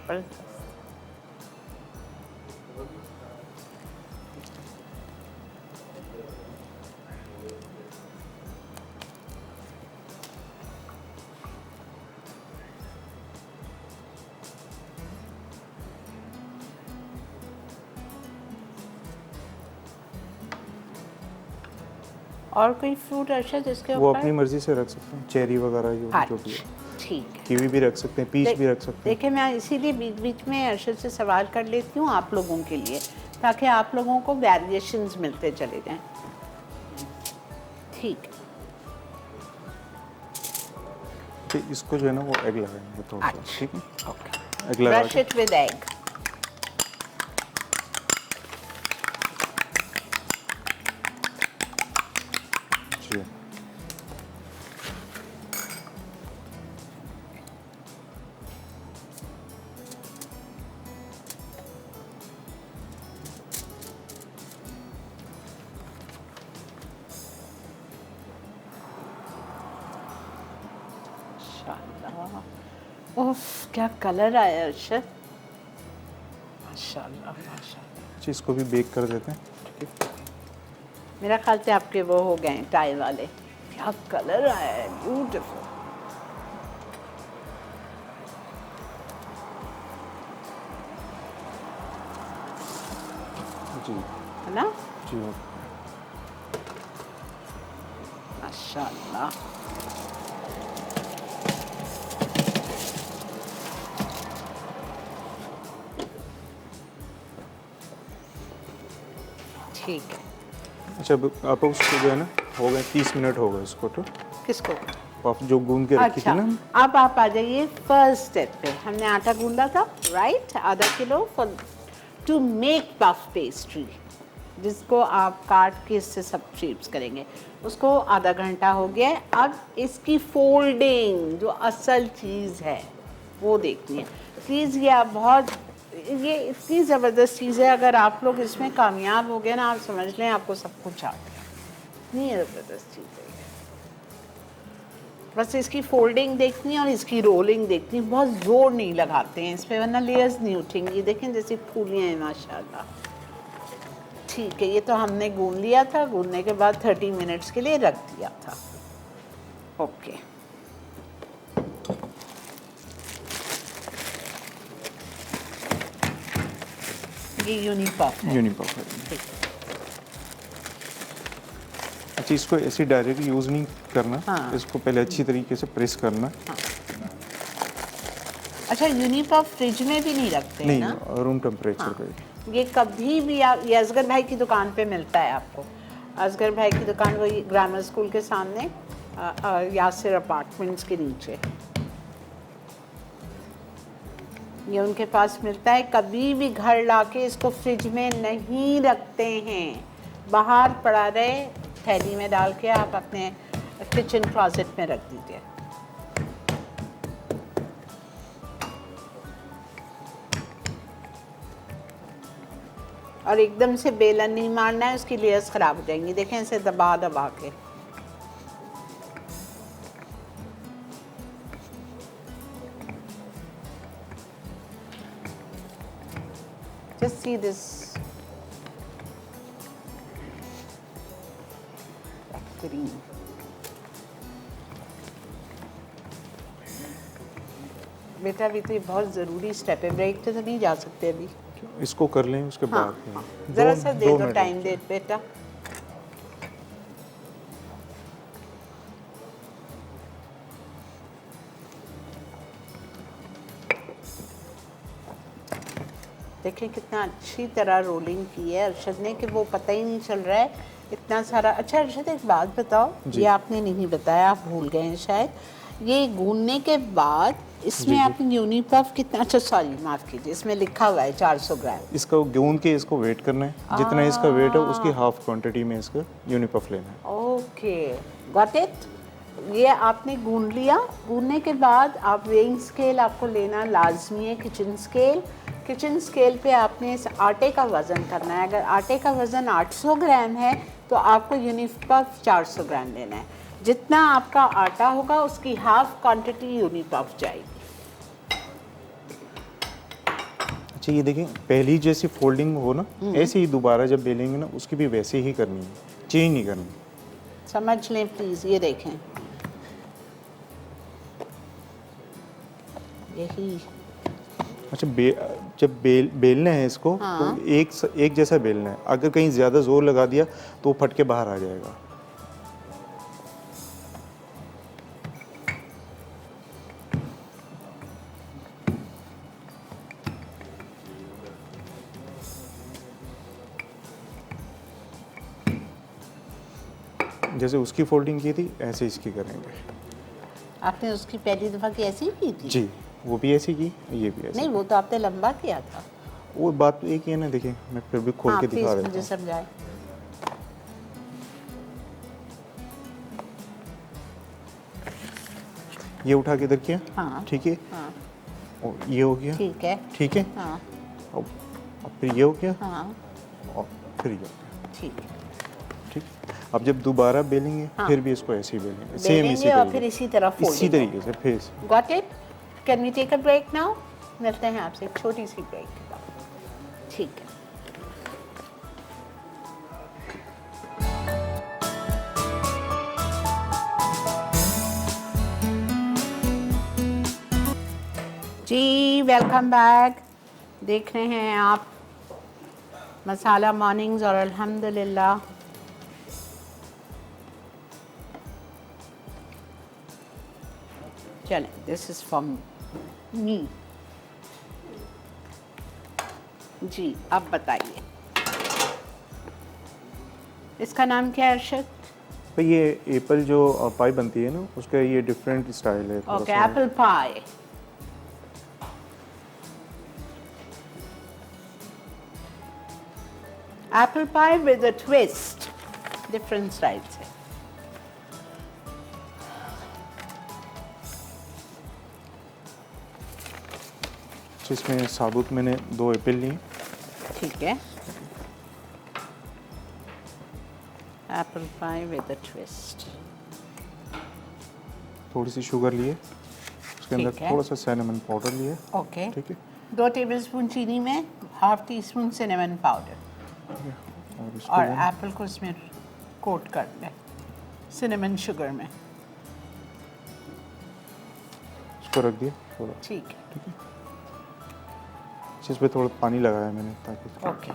पर और कोई फ्रूट अच्छा जिसके वो ऊपर? अपनी मर्जी से रख सकते हैं, चेरी वगैरह जो भी है। ठीक है। कीवी भी रख सकते हैं, पीच भी रख सकते हैं। देखिए, मैं इसीलिए बीच बीच में अरशद से सवाल कर लेती हूँ आप लोगों के लिए, ताकि आप लोगों को वेरिएशंस मिलते चले जाएं। ठीक है। फिर इसको जो है ना वो एग लगाएंगे थोड़ा सा। अच्छा, ठीक है, ओके। एग लगा ब्रश के इट विद एग। जी। माशाल्लाह, उफ, क्या कलर आया अरशद, माशाल्लाह माशाल्लाह। अच्छा, इसको भी बेक कर देते हैं। ठीक है, मेरा ख्याल से आपके वो हो गए टाई वाले। क्या कलर आया है, ब्यूटीफुल। जी है ना? जी। माशाल्लाह। ठीक है। अच्छा अब आप उसको जो है ना हो गए 30 मिनट हो गए उसको, तो किसको? आप जो गूंद के रखी अच्छा, थी ना। अब आप आ जाइए फर्स्ट स्टेप पे। हमने आटा गूंदा था, राइट, आधा kilo, for to make puff pastry, जिसको आप काट के इससे सब शेप्स करेंगे। उसको आधा घंटा हो गया है। अब इसकी फोल्डिंग जो असल चीज़ है वो देखनी है। प्लीज़ ये आप बहुत, ये इतनी ज़बरदस्त चीज़ है, अगर आप लोग इसमें कामयाब हो गए ना, आप समझ लें आपको सब कुछ आ गया। इतनी ज़बरदस्त चीज़ है। बस इसकी फोल्डिंग देखनी है और इसकी रोलिंग देखनी है। बहुत जोर नहीं लगाते हैं इस पे, वरना लेयर्स नहीं उठेंगी। देखें जैसे फूलियाँ हैं माशाल्लाह। ठीक है, ये तो हमने गूंद लिया था। गूंदने के बाद 30 मिनट्स के लिए रख दिया था। ओके, ये यूनिपफ है। यूनिपफ है। अच्छा, इसको ऐसे डायरेक्ट यूज़ नहीं करना। हाँ। इसको पहले अच्छी तरीके से प्रेस करना। अच्छा, यूनिपफ फ्रिज में भी नहीं रखते हैं नहीं, ना? रूम टेम्परेचर हाँ। पे। ये कभी भी आप, ये असगर भाई की दुकान पे मिलता है आपको। असगर भाई की दुकान वही ग्रामर स्कूल के सामने, यासिर अपार्टमेंट्स के नीचे, ये उनके पास मिलता है। कभी भी घर लाके इसको फ्रिज में नहीं रखते हैं, बाहर पड़ा रहे, थैली में डाल के आप अपने किचन क्लोजेट में रख दीजिए। और एकदम से बेलन नहीं मारना है, उसकी लेयर्स खराब हो जाएंगी। देखें इसे दबा दबा के। Just see this. Green. बेटा अभी तो ये बहुत ज़रूरी स्टेप है, ब्रेक तो नहीं जा सकते अभी। इसको कर लें उसके हाँ, बाद। हाँ। ज़रा सा दे दो मिनट। टाइम दे बेटा। देखें कितना अच्छी तरह रोलिंग की है अरशद ने, कि वो पता ही नहीं चल रहा है इतना सारा। अच्छा अरशद, एक बात बताओ, ये आपने नहीं बताया, आप भूल गए हैं शायद। ये गूंदने के बाद इसमें आपने यूनिपफ कितना, अच्छा सॉरी माफ़ कीजिए, इसमें लिखा हुआ है 400 ग्राम। इसको गूंद के इसको वेट करना है। जितना इसका वेट है उसकी हाफ क्वांटिटी में इसका यूनिपफ लेना है। Okay, got it. ये आपने गूंद लिया। गूंदने के बाद आप वेइंग स्केल आपको लेना लाजमी है, किचन स्केल। किचन स्केल पे आपने इस आटे का वज़न करना है। अगर आटे का वज़न 800 ग्राम है तो आपको यूनिपफ 400 ग्राम लेना है। जितना आपका आटा होगा उसकी हाफ क्वांटिटी यूनिपफ जाएगी। अच्छा ये देखें, पहली जैसी फोल्डिंग हो ना, ऐसे ही दोबारा जब बेलेंगे ना उसकी भी वैसे ही करनी है, चेंज नहीं करनी। समझ लें प्लीज़, ये देखें, यही। अच्छा जब बेलना है इसको, हाँ। तो एक जैसा बेलना है। अगर कहीं ज़्यादा जोर लगा दिया तो वो फट के बाहर आ जाएगा। जैसे उसकी फोल्डिंग की थी ऐसे इसकी करेंगे। आपने उसकी पहली दफ़ा की ऐसी ही की थी? जी, वो भी ऐसी की, ये भी ऐसी। नहीं, वो तो आपने लंबा किया था। वो बात तो एक ही है ना। देखिए मैं फिर भी खोल हाँ, के दिखा प्लीज़ देता मुझे हूँ। समझाए। ये उठा के इधर किया, हाँ। ठीक है। हाँ, और ये हो गया, ठीक है। ठीक है। हाँ अब फिर ये हो गया, हाँ, और फिर ये हो गया, ठीक है। ठीक। अब जब दोबारा बेलेंगे हाँ। फिर भी इसको ऐसे ही बेलेंगे, सेम इसी बेलेंगे और फिर तरीके इसी तरह इसी फोल्डिंग। तरीके से फिर से। Got it. Can we take a break now? मिलते हैं आपसे एक छोटी सी ब्रेक के बाद। ठीक है। जी वेलकम बैक। देख रहे हैं आप मसाला मॉर्निंग्स और अल्हम्दुलिल्लाह चलें, दिस इज़ फ्रॉम मी। जी अब बताइए। इसका नाम क्या है अर्शद? तो ये एप्पल जो पाई बनती है ना, उसका ये डिफरेंट स्टाइल है थोड़ा ओके, सा। Apple pie. Apple pie with a twist, different style से। इसमें साबुत मैंने 2 एप्पल लिए। ठीक है, apple pie with a twist. थोड़ी सी शुगर लिए, उसके अंदर ठीक है। थोड़ा सा सिनेमन पाउडर लिए। ओके, ठीक है, 2 टेबलस्पून चीनी में half tea spoon cinnamon powder, और इसको और एप्पल को इसमें कोट कर लें सिनेमन शुगर में। इसको रख दिया थोड़ा। ठीक है, इस पे थोड़ा पानी लगाया मैंने ताकि। ओके।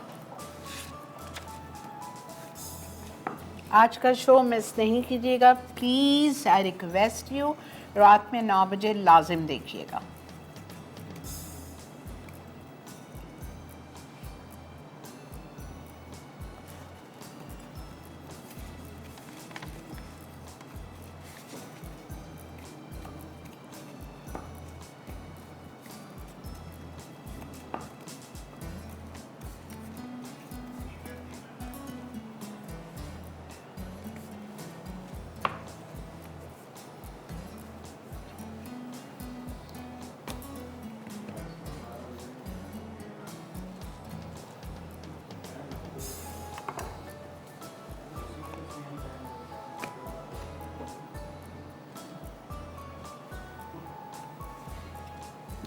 आज का शो मिस नहीं कीजिएगा प्लीज़, आई रिक्वेस्ट यू। रात में 9 बजे लाजिम देखिएगा।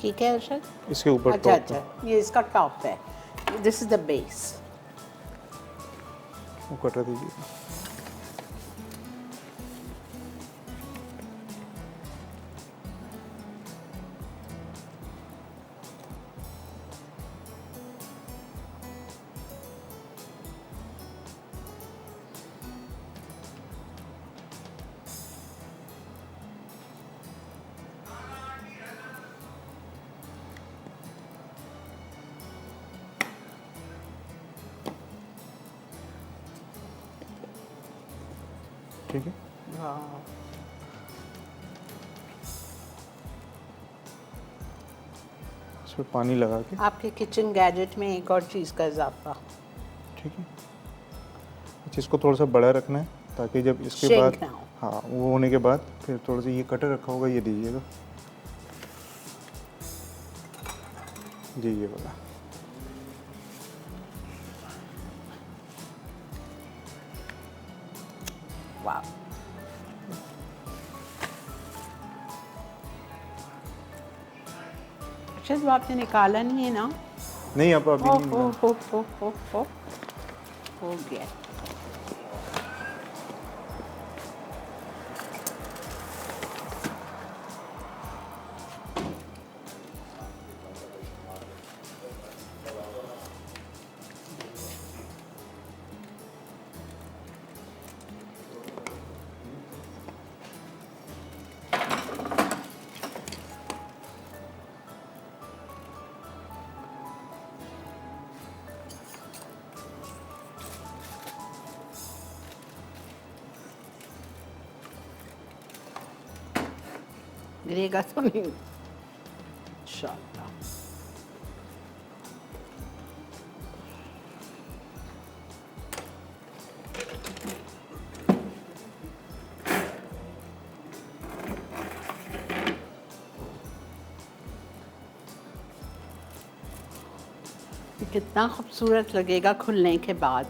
ठीक है अर्शद? इसके ऊपर अच्छा top अच्छा, ये इसका टॉप है, दिस इज द बेस। वो कटा दीजिए। ठीक है, इसमें पानी लगा के। आपके किचन गैजेट में एक और चीज़ का इजाफा। ठीक है, अच्छा इसको थोड़ा सा बड़ा रखना है ताकि जब इसके Shrink बाद ना हो। हाँ वो होने के बाद फिर थोड़ा सा ये कटर रखा होगा ये दीजिएगा जी, ये वाला। वाह, अर्शद वो आपने निकाला नहीं है ना? नहीं आप अभी हो नहीं हो मिला। हो गया। गिरेगा तो नहीं इंशाअल्लाह। कितना खूबसूरत लगेगा खुलने के बाद।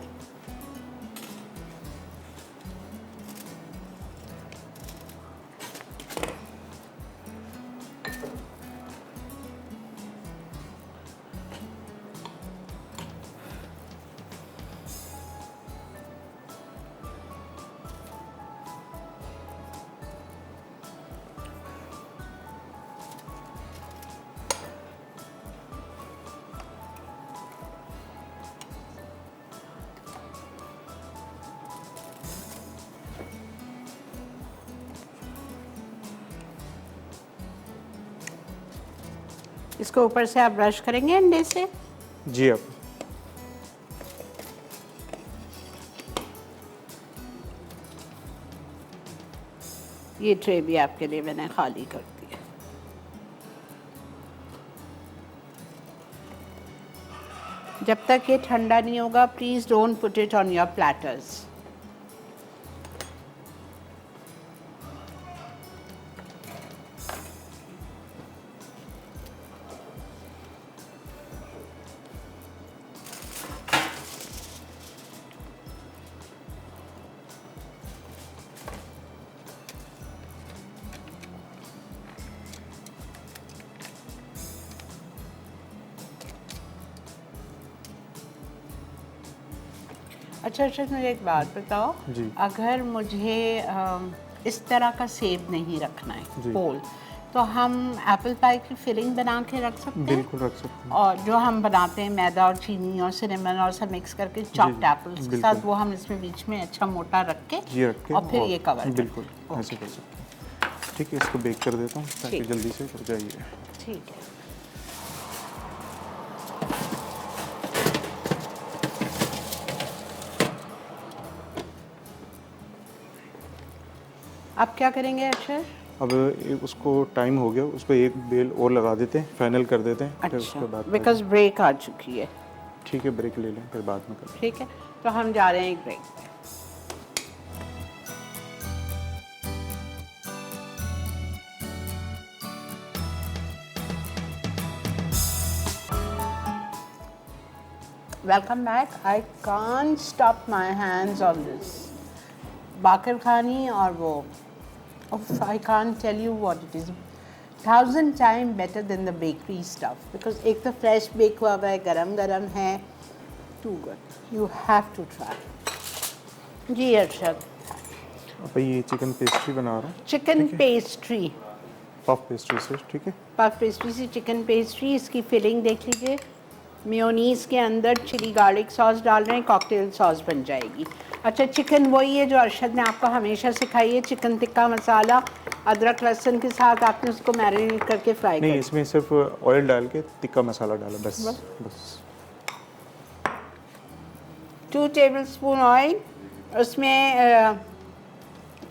इसको ऊपर से आप ब्रश करेंगे अंडे से? जी आप ये ट्रे भी आपके लिए मैंने खाली कर दिया। जब तक ये ठंडा नहीं होगा, please don't put it on your platters. अच्छा अच्छा, मुझे एक बात बताओ, जी। अगर मुझे इस तरह का सेब नहीं रखना है जी। होल, तो हम एप्पल पाई की फिलिंग बना के रख सकते हैं? बिल्कुल रख सकते हैं। और जो हम बनाते हैं मैदा और चीनी और सिनेमन और सब मिक्स करके चॉप्ड एप्पल्स के बिल्कुल। साथ, वो हम इसमें बीच में अच्छा मोटा रख के ये रख के और फिर ये कवर बिल्कुल ऐसे कर सकते हैं। ठीक है, इसको बेक कर देता हूँ ताकि ठीक। जल्दी से हो जाइए। ठीक है। अब क्या करेंगे अक्षर? अब उसको टाइम हो गया, उसको एक बेल और लगा देते हैं, फाइनल कर देते हैं, फिर अच्छा, उसके बाद बिकॉज ब्रेक आ चुकी है। ठीक है, ब्रेक ले लें, फिर बाद में कर लें। ठीक है, तो हम जा रहे हैं एक ब्रेक पे। Welcome back. I can't stop my hands on this. बाकर खानी और वो, I can't tell you what it is. 1000 times better than the bakery stuff because एक तो fresh bake हुआ है, गरम गरम है, too good. You have to try. जी अर्शद, अब ये चिकन पेस्ट्री बना रहा हूँ, चिकन पेस्ट्री, पफ पेस्ट्री से। ठीक है, पफ पेस्ट्री से चिकन पेस्ट्री। इसकी फिलिंग देख लीजिए, मेयोनीज के अंदर चिली गार्लिक सॉस डाल रहे हैं, कॉकटेल सॉस बन जाएगी। अच्छा, चिकन वही है जो अरशद ने आपको हमेशा सिखाई है, चिकन टिक्का मसाला अदरक लहसुन के साथ आपने उसको मैरिनेट करके फ्राई नहीं कर। इसमें सिर्फ ऑयल डाल के टिक्का मसाला डाला बस। बस 2 टेबलस्पून ऑयल, उसमें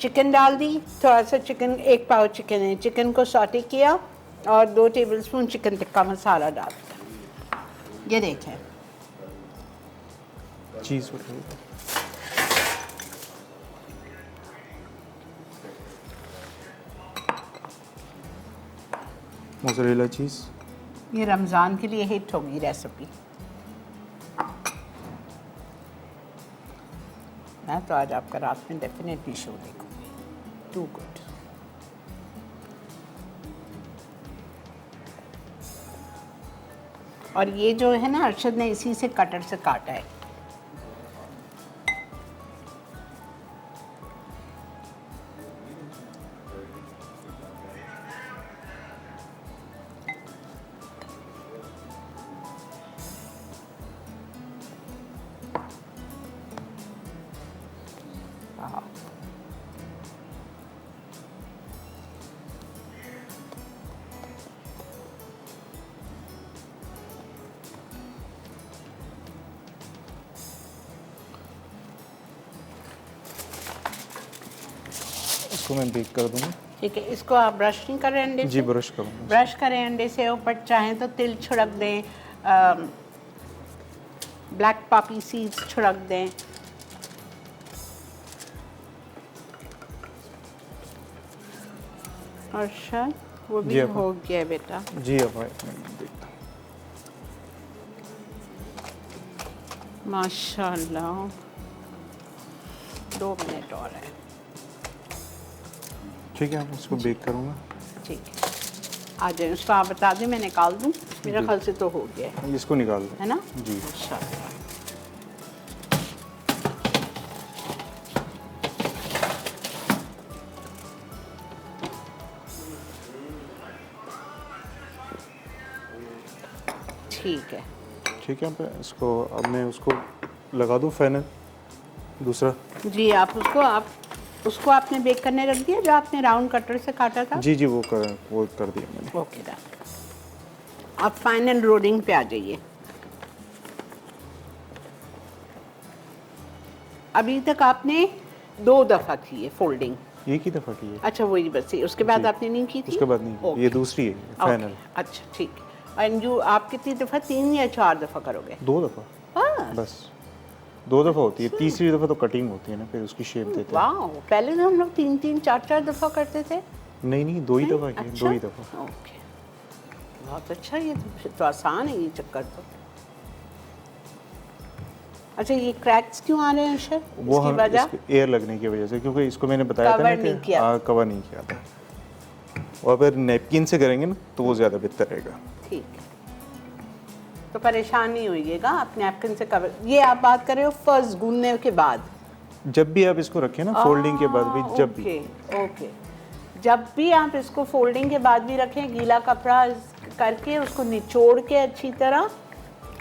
चिकन डाल दी, थोड़ा सा चिकन, 1 पाव चिकन है, चिकन को सॉटे किया और 2 टेबलस्पून चिकन टिक्का मसाला डाल दिया। ये देखें, चीज़ बताइए। मोज़रेला चीज़, ये रमज़ान के लिए हिट होगी रेसिपी। मैं तो आज आपका रात में डेफिनेटली शो देखूंगी। Too good. और ये जो है ना, अरशद ने इसी से कटर से काटा है। इसको मैं बेक कर दूँगा। ठीक है, इसको आप ब्रश नहीं कर रहे अंडे से? जी ब्रश करूँगा। ब्रश करें अंडे से, ऊपर चाहें तो तिल छिड़क दें, ब्लैक पॉपी सीड्स छिड़क दें। अर्शद, वो भी जी, अब- हो गया बेटा। जी अब मैं देखता हूँ। माशाल्लाह, 2 मिनट और है। ठीक है, अब इसको बेक करूँगा। ठीक है, आ जाए, उसको आप बता दें, मैं निकाल दूँ। मेरे ख्याल से तो हो गया इसको निकाल दो। है ना? जी। माशाल्लाह। ठीक है, ठीक है, अब मैं उसको लगा दूँ फाइनल दूसरा। जी आप उसको आपने बेक करने रख दिया जो आपने राउंड कटर से काटा था? जी जी वो कर दिया मैंने। Okay done. अब फाइनल रोलिंग पे आ जाइए। अभी तक आपने 2 दफ़ा की है फोल्डिंग, एक ही दफ़ा की है, अच्छा वही बस ही, उसके बाद जी। आपने नहीं की थी? उसके बाद नहीं की। ओके। ये दूसरी है फाइनल। ओके, अच्छा ठीक है। एंड यू आप कितनी दफ़ा, 3 या 4 दफ़ा करोगे? 2 दफ़ा हाँ, बस, 2 दफ़ा होती है, तीसरी दफ़ा तो कटिंग होती है ना, फिर उसकी शेप देते हैं। वाह, पहले तो हम लोग 3-3 4-4 दफ़ा करते थे। नहीं 2 ही दफ़ा की, अच्छा? 2 ही दफ़ा। ओके, बहुत अच्छा, ये तो फिर तो आसान है ये चक्कर तो। अच्छा, ये क्रैक्स क्यों आ रहे हैं अरशद? वो इसकी हम वजह? एयर लगने की वजह से, क्योंकि इसको मैंने बताया था ना कवर नहीं कि किया। कवर नहीं किया था। और अगर नैपकिन से करेंगे ना तो वो ज़्यादा बेहतर रहेगा। ठीक है, तो परेशान नहीं होइएगा, आप नैपकिन से कवर। ये आप बात कर रहे हो फर्स्ट गूंदने के बाद? जब भी आप इसको रखें ना, फोल्डिंग के बाद भी, जब भी। ओके ओके, जब भी आप इसको फोल्डिंग के बाद भी रखें, गीला कपड़ा करके उसको निचोड़ के अच्छी तरह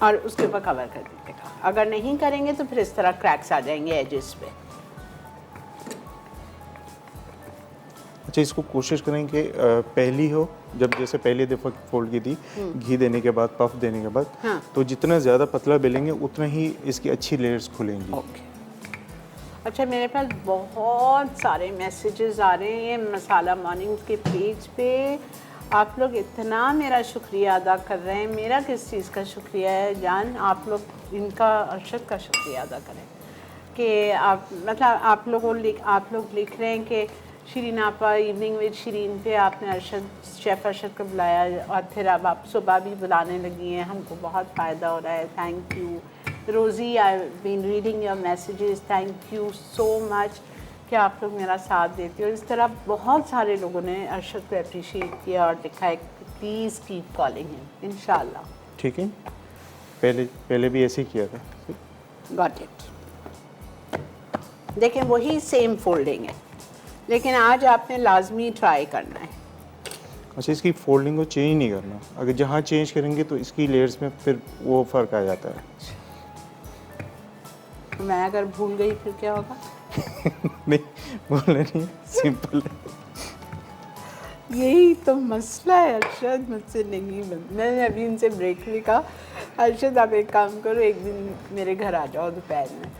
और उसके ऊपर कवर कर दीजिएगा। अगर नहीं करेंगे तो फिर इस तरह क्रैक्स आ जाएंगे एजेस पे। अच्छा, इसको कोशिश करें कि पहली हो, जब जैसे पहली दफ़ा फोल्ड की थी, घी देने के बाद, पफ देने के बाद, हाँ। तो जितना ज़्यादा पतला बेलेंगे उतना ही इसकी अच्छी लेयर्स खुलेंगी। ओके। अच्छा, मेरे पास बहुत सारे मैसेजेस आ रहे हैं मसाला मॉर्निंग के पेज पे। आप लोग इतना मेरा शुक्रिया अदा कर रहे हैं। मेरा किस चीज़ का शुक्रिया है जान, आप लोग इनका, अरशद का शुक्रिया अदा करें कि आप, मतलब आप लोग लिख रहे हैं कि शिरीन आपा इवनिंग विद शिरीन पे आपने अरशद, शेफ़ अरशद को बुलाया और फिर अब आप सुबह भी बुलाने लगी हैं, हमको बहुत फ़ायदा हो रहा है। Thank you Rosie, I been reading your messages, thank you so much कि आप लोग मेरा साथ देते हो। इस तरह बहुत सारे लोगों ने अरशद को अप्रिशिएट किया और लिखा है प्लीज़ कीप कॉलिंग हिम, इंशाल्लाह। ठीक है, पहले भी ऐसे ही किया था। Got it. देखें वही सेम फोल्डिंग है, लेकिन आज आपने लाजमी ट्राई करना है। अच्छा, इसकी फोल्डिंग को चेंज नहीं करना, अगर जहाँ चेंज करेंगे तो इसकी लेयर्स में फिर वो फ़र्क आ जाता है। मैं अगर भूल गई फिर क्या होगा? नहीं, बोलना नहीं, सिंपल है। यही तो मसला है अरशद, मुझसे नहीं बन। मैंने अभी इनसे ब्रेक में कहा अरशद आप एक काम करो, एक दिन मेरे घर आ जाओ दोपहर में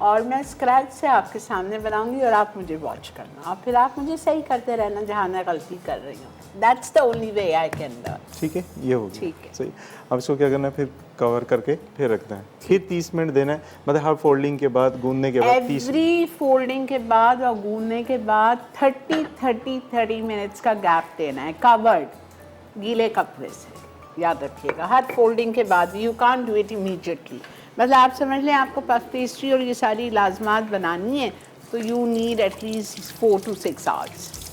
और मैं स्क्रैच से आपके सामने बनाऊंगी और आप मुझे वॉच करना और फिर आप मुझे सही करते रहना जहाँ मैं गलती कर रही हूँ। That's the only way I can learn. ठीक है, ये हो गया। ठीक है। सही। अब इसको क्या करना है, फिर कवर करके फिर रखना है, फिर 30 मिनट देना है, मतलब हर फोल्डिंग के बाद, गूंदने के बाद 30 एवरी फोल्डिंग के बाद और गूंदने के बाद 30 मिनट्स का गैप देना है, कवर्ड गीले कपड़े से, याद रखिएगा। हर फोल्डिंग के बाद, you can't do it immediately. मतलब आप समझ लें आपको पफ पेस्ट्री और ये सारी लाजमात बनानी है तो you need at least 4 to 6 hours.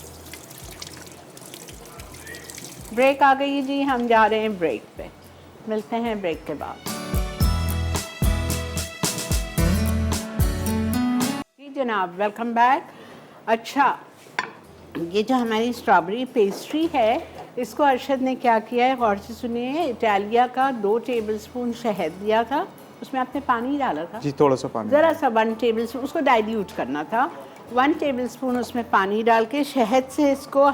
Break आ गई जी, हम जा रहे हैं ब्रेक पे, मिलते हैं ब्रेक के बाद। जी जनाब, वेलकम बैक। अच्छा, ये जो हमारी स्ट्रॉबेरी पेस्ट्री है, इसको अरशद ने क्या किया है, गौर से सुनिए। इटालिया का 2 टेबलस्पून शहद लिया था, उसमें आपने पानी डाला था जी, थोड़ा सा पानी, ज़रा सा 1 टेबलस्पून, उसको डाइल्यूट करना था। 1 टेबलस्पून उसमें पानी डाल के शहद से इसको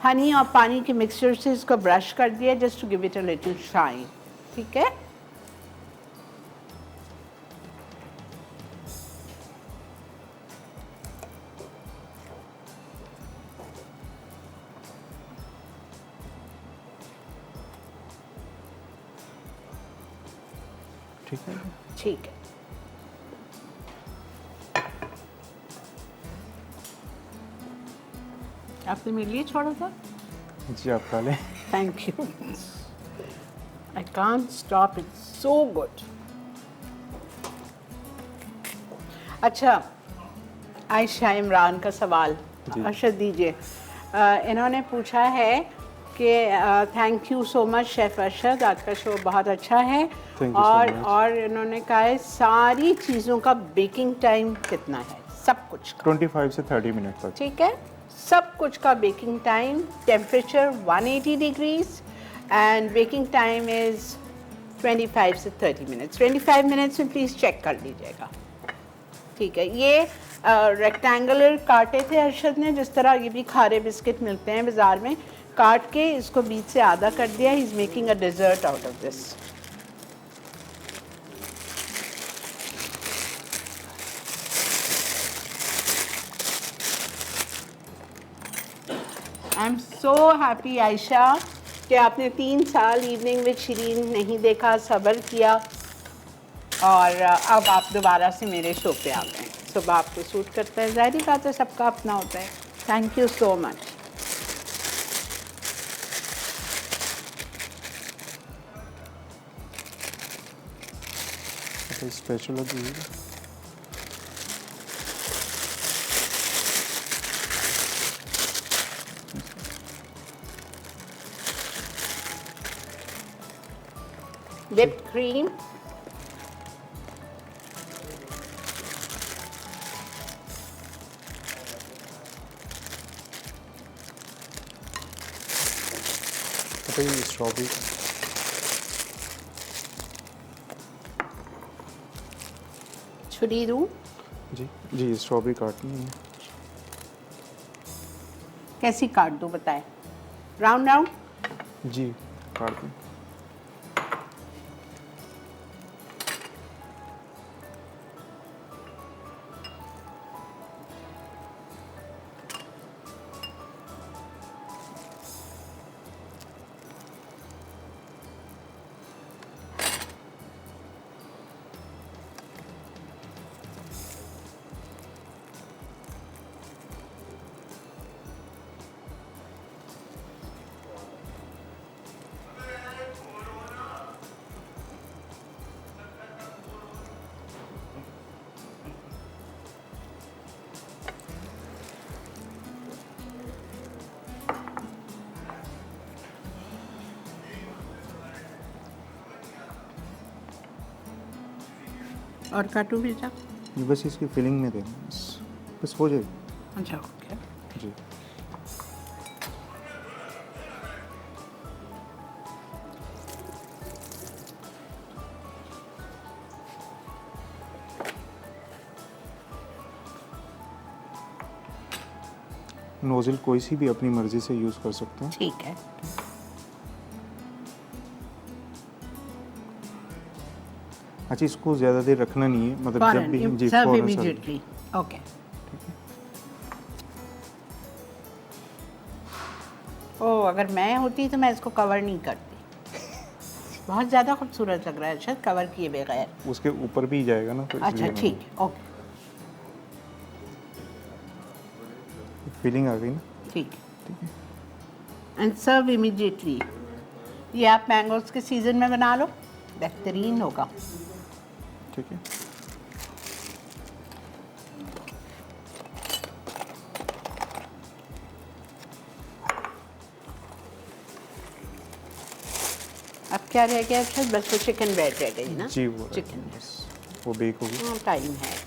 हनी और पानी के मिक्सचर से इसको ब्रश कर दिया, just to give it a little shine. ठीक है, ठीक है। ठीक है। आपने मेरे लिए छोड़ा था? जी, आप खा लें। Thank you. I can't stop, it's so good. अच्छा, आयशा इमरान का सवाल अरशद दीजिए। इन्होंने पूछा है कि thank you so much chef Arshad, आज का शो बहुत अच्छा है। Thank you so much. और इन्होंने कहा है सारी चीज़ों का बेकिंग टाइम कितना है, सब कुछ का? 25 से 30 मिनट तक। ठीक है, सब कुछ का baking time, temperature 180 degrees and baking time is 25 से 30 मिनट्स। 25 मिनट्स में प्लीज़ चेक कर लीजिएगा। ठीक है, ये रेक्टेंगुलर काटे थे अरशद ने, जिस तरह ये भी खारे बिस्किट मिलते हैं बाज़ार में, काट के इसको बीच से आधा कर दिया। He is making a dessert out of this. I am so happy Ayesha कि आपने 3 साल इवनिंग विद शिरीन नहीं देखा, सब्र किया और अब आप दोबारा से मेरे शो पे आ गए। सुबह आपको सूट करता है, ज़ाहिर बात है सबका अपना होता है। Thank you so much. Special होती है। whipped cream, स्ट्रॉबेरी छुरी दूँ? जी जी स्ट्रॉबेरी काटनी है। कैसी काट दूँ बताएं? Round round? जी काट दूँ। और काटू बेटा? ये बस इसकी फिलिंग में देना, बस हो जाएगी। अच्छा ओके। जी नोज़ल कोई सी भी अपनी मर्जी से यूज़ कर सकते हैं। ठीक है। अच्छा इसको ज़्यादा देर रखना नहीं है, मतलब जब भी जी सर्व फौरन इमीडिएटली। ओके। ओह अगर मैं होती तो मैं इसको कवर नहीं करती। बहुत ज़्यादा खूबसूरत लग रहा है शायद कवर किए बगैर। उसके ऊपर भी जाएगा ना, तो अच्छा इसलिए ठीक है ओके फीलिंग आ गई ना। ठीक है। And serve immediately. ये आप मैंगोज के सीज़न में बना लो, बेहतरीन होगा। ठीक है। अब क्या रह गया अच्छा? बस वो चिकन ब्रेड रह गई ना? जी वो चिकन बस वो बेक होगी। हाँ टाइम है।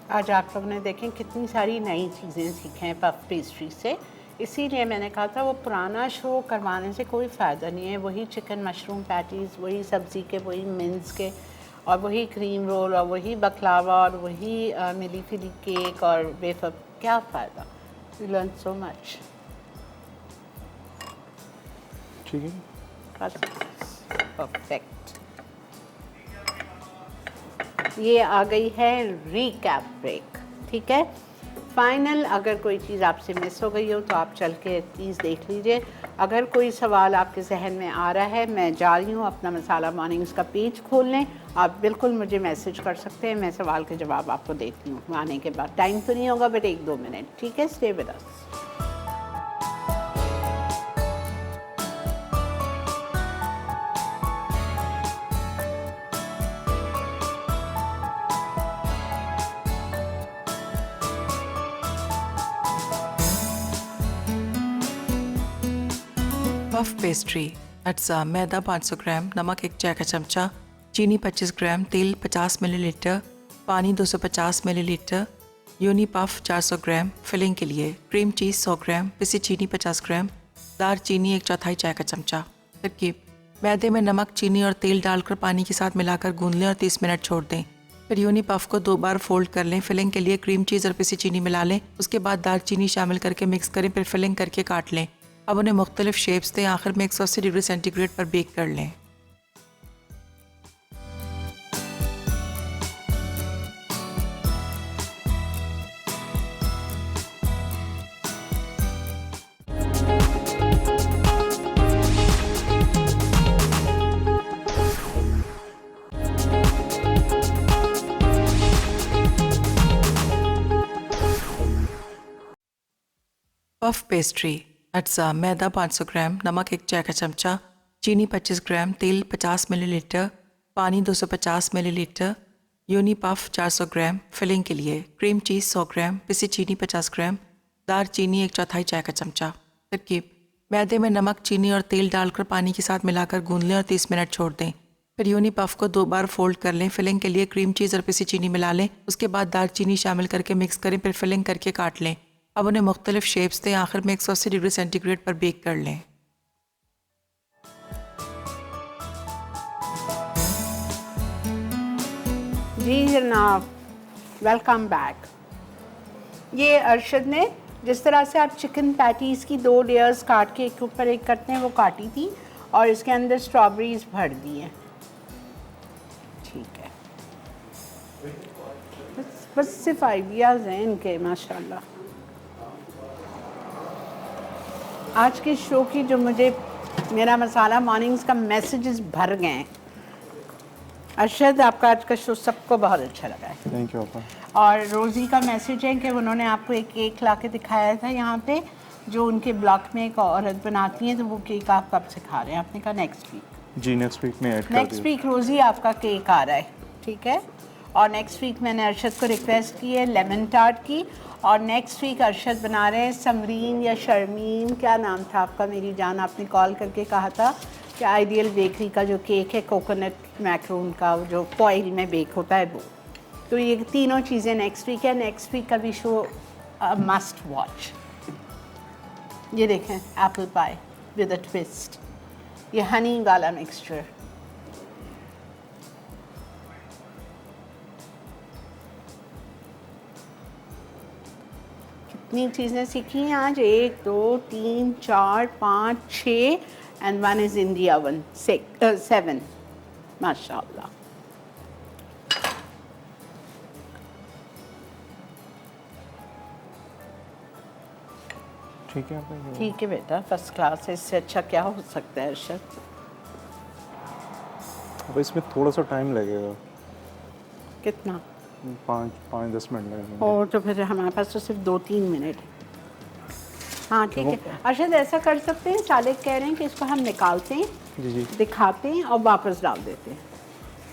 आज आप लोगों ने देखें कितनी सारी नई चीज़ें सीखें हैं पफ पेस्ट्री से। इसीलिए मैंने कहा था वो पुराना शो करवाने से कोई फ़ायदा नहीं है। वही चिकन मशरूम पैटीज़, वही सब्ज़ी के, वही मिन्स के, और वही क्रीम रोल, और वही बकलावा, और वही मिली फिली केक और वेफर। क्या फ़ायदा? We learn so much. ठीक है। परफेक्ट। ये आ गई है रीकैप ब्रेक। ठीक है, फाइनल अगर कोई चीज़ आपसे मिस हो गई हो तो आप चल के प्लीज़ देख लीजिए। अगर कोई सवाल आपके जहन में आ रहा है, मैं जा रही हूँ अपना मसाला मॉर्निंग्स का पेज खोल लें, आप बिल्कुल मुझे मैसेज कर सकते हैं। मैं सवाल के जवाब आपको देती हूँ आने के बाद। टाइम तो नहीं होगा बट 1-2 मिनट। ठीक है, stay with us. Puff pastry अज्जा मैदा 500 ग्राम, नमक 1 चाय का चमचा, चीनी 25 ग्राम, तेल 50 मिलीलीटर, पानी 250 मिलीलीटर, यूनी पफ 400 ग्राम। फिलिंग के लिए क्रीम चीज़ 100 ग्राम, पिसी चीनी 50 ग्राम, दार चीनी 1/4 चाय का चमचा। तरकीब: मैदे में नमक, चीनी और तेल डालकर पानी के साथ मिलाकर गूंद लें और 30 मिनट छोड़ दें। फिर यूनी पफ को 2 बार फोल्ड कर लें। फिलिंग के लिए क्रीम चीज़ और पिसी चीनी मिला लें। उसके बाद दार चीनी शामिल करके मिक्स करें। फिर फिलिंग करके काट लें। अब उन्हें मुख्तलिफ शेप्स दें। आखिर में 180 डिग्री सेंटीग्रेड पर बेक कर लें। पफ पेस्ट्री अज्जा मैदा 500 ग्राम, नमक 1 चाय का चमचा, चीनी 25 ग्राम, तेल 50 मिलीलीटर, पानी 250 मिलीलीटर, यूनी पफ 400 ग्राम। फिलिंग के लिए क्रीम चीज़ 100 ग्राम, पिसी चीनी 50 ग्राम, दार चीनी 1/4 चाय का चमचा। तरकीब: मैदे में नमक, चीनी और तेल डालकर पानी के साथ मिलाकर गूंद लें और 30 मिनट छोड़ दें। फिर यूनी पफ को 2 बार फोल्ड कर लें। फिलिंग के लिए क्रीम चीज़ और पिसी चीनी मिला लें। उसके बाद दार चीनी शामिल करके मिक्स करें। फिर फिलिंग करके काट लें। अब उन्हें मुख्तलिफ शेप्स दें। आखिर में 180 डिग्री सेंटीग्रेड पर बेक कर लें। जी जनाब, वेलकम बैक। ये अरशद ने जिस तरह से आप चिकन पैटीज़ की 2 लेयर्स काट के एक ऊपर एक करते हैं वो काटी थी और इसके अंदर स्ट्रॉबेरीज भर दी हैं। ठीक है, बस सिर्फ आइडियाज़ हैं इनके माशाल्लाह। आज के शो की जो मुझे मेरा मसाला मॉर्निंग्स का मैसेजेस भर गए हैं। अरशद, आपका आज का शो सबको बहुत अच्छा लगा है। थैंक यू आपा। और रोज़ी का मैसेज है कि उन्होंने आपको एक केक ला के दिखाया था यहाँ पे, जो उनके ब्लॉक में एक औरत बनाती है, तो वो केक आप कब से खा रहे हैं? आपने कहा नेक्स्ट वीक। जी नेक्स्ट वीक में ऐड कर नेक्स्ट वीक रोज़ी आपका केक आ रहा है, ठीक है। और नेक्स्ट वीक मैंने अरशद को रिक्वेस्ट की है लेमन टार्ट की, और नेक्स्ट वीक अरशद बना रहे हैं समरीन या शर्मीन, क्या नाम था आपका मेरी जान? आपने कॉल करके कहा था कि आइडियल बेकरी का जो केक है कोकोनट मैक्रोन का, जो फॉइल में बेक होता है वो। तो ये तीनों चीज़ें नेक्स्ट वीक है। नेक्स्ट वीक का भी शो मस्ट वॉच। ये देखें apple pie with a twist, ये हनी वाला मिक्सचर। कितनी चीज़ें सीखी हैं आज? 1 2 3 4 5 6 and 1 is in the oven, 7 माशाल्लाह। ठीक है आपा। ठीक है बेटा, फर्स्ट क्लास है। इससे अच्छा क्या हो सकता है अरशद? अब इसमें थोड़ा सा टाइम लगेगा, कितना? 5-10 मिनट लगेंगे। और तो फिर हमारे पास तो सिर्फ 2-3 मिनट है। हाँ ठीक है अरशद, ऐसा कर सकते हैं, सालिक कह रहे हैं कि इसको हम निकालते हैं, जी जी दिखाते हैं और वापस डाल देते हैं।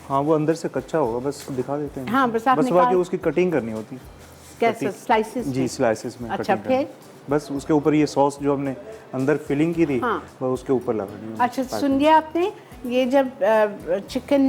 हाँ, वो अंदर से कच्चा होगा, बस दिखा देते हैं। हाँ, बस आप बस निकाल- बाकी उसकी कटिंग करनी होती। कैसे? स्लाइसिस? जी स्लाइसेस में अच्छा, cutting करनी। फिर? बस उसके ऊपर ये सॉस जो हमने अंदर फिलिंग की थी, हाँ। वो उसके ऊपर लगानी है। अच्छा सुन लिया आपने? ये जब चिकन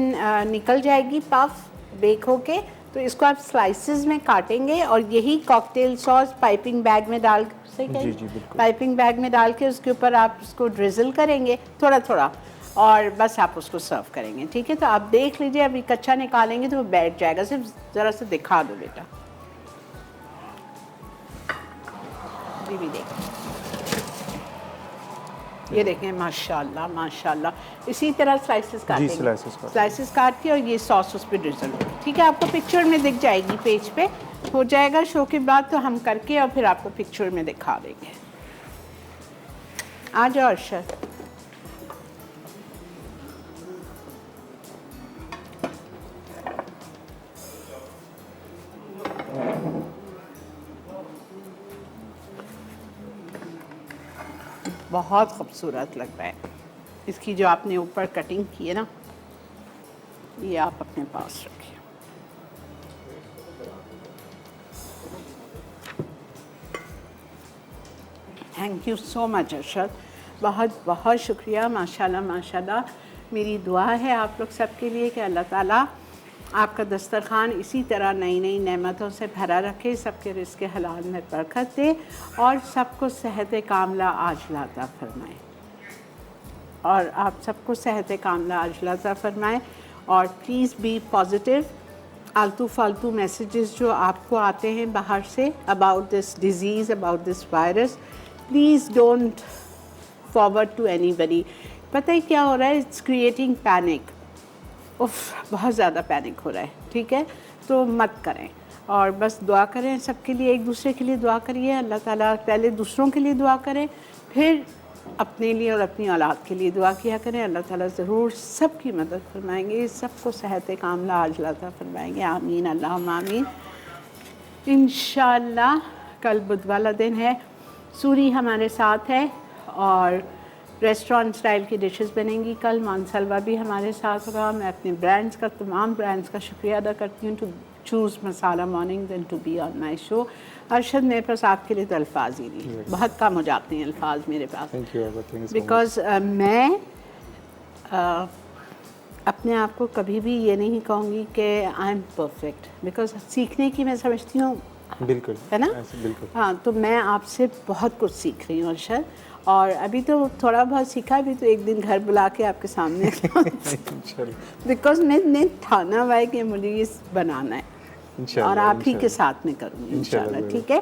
निकल जाएगी पफ बेक होके, तो इसको आप स्लाइसेस में काटेंगे और यही कॉकटेल सॉस पाइपिंग बैग में डाल से जी, जी, बिल्कुल। पाइपिंग बैग में डाल के उसके ऊपर आप उसको ड्रिजल करेंगे थोड़ा थोड़ा, और बस आप उसको सर्व करेंगे। ठीक है, तो आप देख लीजिए, अभी कच्चा निकालेंगे तो वो बैठ जाएगा। सिर्फ ज़रा सा दिखा दो बेटा। अभी भी देखें, ये देखें माशाल्लाह माशाल्लाह। इसी तरह स्लाइसेस काटेंगे, स्लाइसेस काट के और ये सॉस उस पर ड्रिजल। ठीक है, आपको पिक्चर में दिख जाएगी, पेज पे हो जाएगा शो के बाद, तो हम करके और फिर आपको पिक्चर में दिखा देंगे। आ जाओ अरशद। बहुत खूबसूरत लग रहा है। इसकी जो आपने ऊपर कटिंग की है ना, ये आप अपने पास रखिए। Thank you so much Arshad. बहुत बहुत शुक्रिया, माशाल्लाह माशाल्लाह। मेरी दुआ है आप लोग सबके लिए कि अल्लाह ताला आपका दस्तरखान इसी तरह नई नई नेमतों से भरा रखे, सबके रिज़्क़ हलाल में बरकत दे और सबको सेहत कामला आजिला अता फरमाए। और आप सबको सेहत कामला आजिला अता फरमाए। और प्लीज़ बी पॉजिटिव। आलतू फालतू मैसेजेस जो आपको आते हैं बाहर से about this disease, about this virus, please don't forward to anybody. पता है क्या हो रहा है? It's creating panic. उफ, बहुत ज़्यादा पैनिक हो रहा है, ठीक है? तो मत करें और बस दुआ करें सबके लिए, एक दूसरे के लिए दुआ करिए। अल्लाह ताला पहले दूसरों के लिए दुआ करें, फिर अपने लिए और अपनी औलाद के लिए दुआ किया करें। अल्लाह ताला ज़रूर सबकी मदद फरमाएंगे, सबको सेहत कामला आजिला अता फरमाएंगे। आमीन, अल्लाहुम्मा आमीन। इंशाअल्लाह कल बुध वाला दिन है, सूरी हमारे साथ है और रेस्टोरेंट स्टाइल की डिशेस बनेंगी कल। मानसलवा भी हमारे साथ होगा। मैं अपने ब्रांड्स का, तमाम ब्रांड्स का शुक्रिया अदा करती हूँ to choose Masala Morning then to be on my show. Arshad, मेरे पास आपके लिए तो अल्फाज ही नहीं, बहुत कम हो जाते हैं अल्फाज मेरे पास। थैंक यू बिकॉज मैं अपने आप को कभी भी ये नहीं कहूँगी कि आई एम परफेक्ट, बिकॉज सीखने की मैं समझती हूँ, बिल्कुल, है ना? बिल्कुल। हाँ, तो मैं आपसे बहुत कुछ सीख रही हूँ अरशद, और अभी तो थोड़ा बहुत सीखा, अभी तो एक दिन घर बुला के आपके सामने बिकॉज मैं ठाना हुआ है कि मुझे ये बनाना है और आप ही के साथ में करूँगी इंशाल्लाह, ठीक है?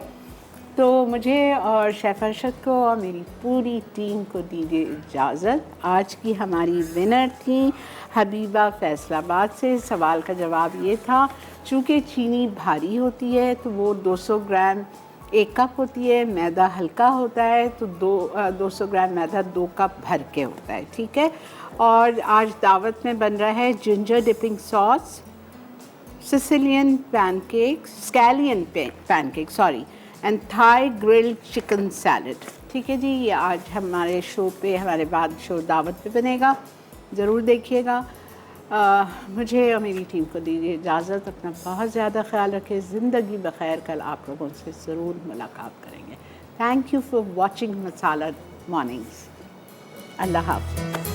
तो मुझे और शेफ़ अरशद को और मेरी पूरी टीम को दीजिए इजाज़त। आज की हमारी विनर थी हबीबा फैसलाबाद से। सवाल का जवाब ये था, चूँकि चीनी भारी होती है तो वो 200 ग्राम 1 कप होती है, मैदा हल्का होता है तो 200 ग्राम मैदा 2 कप भर के होता है, ठीक है? और आज दावत में बन रहा है ginger dipping sauce, Sicilian pancake, scallion pancake sorry, and Thai grilled chicken salad, ठीक है जी? ये आज हमारे शो पे, हमारे बाद शो दावत पे बनेगा, ज़रूर देखिएगा। मुझे और मेरी टीम को दीजिए इजाज़त। अपना बहुत ज़्यादा ख्याल रखें। ज़िंदगी बखैर। कल आप लोगों से ज़रूर मुलाकात करेंगे। Thank you for watching Masala Mornings. अल्लाह हाफ़िज़।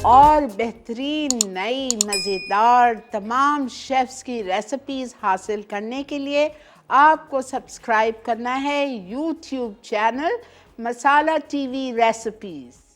और बेहतरीन नई मज़ेदार तमाम शेफ़्स की रेसिपीज़ हासिल करने के लिए आपको सब्सक्राइब करना है यूट्यूब चैनल मसाला टीवी रेसिपीज़।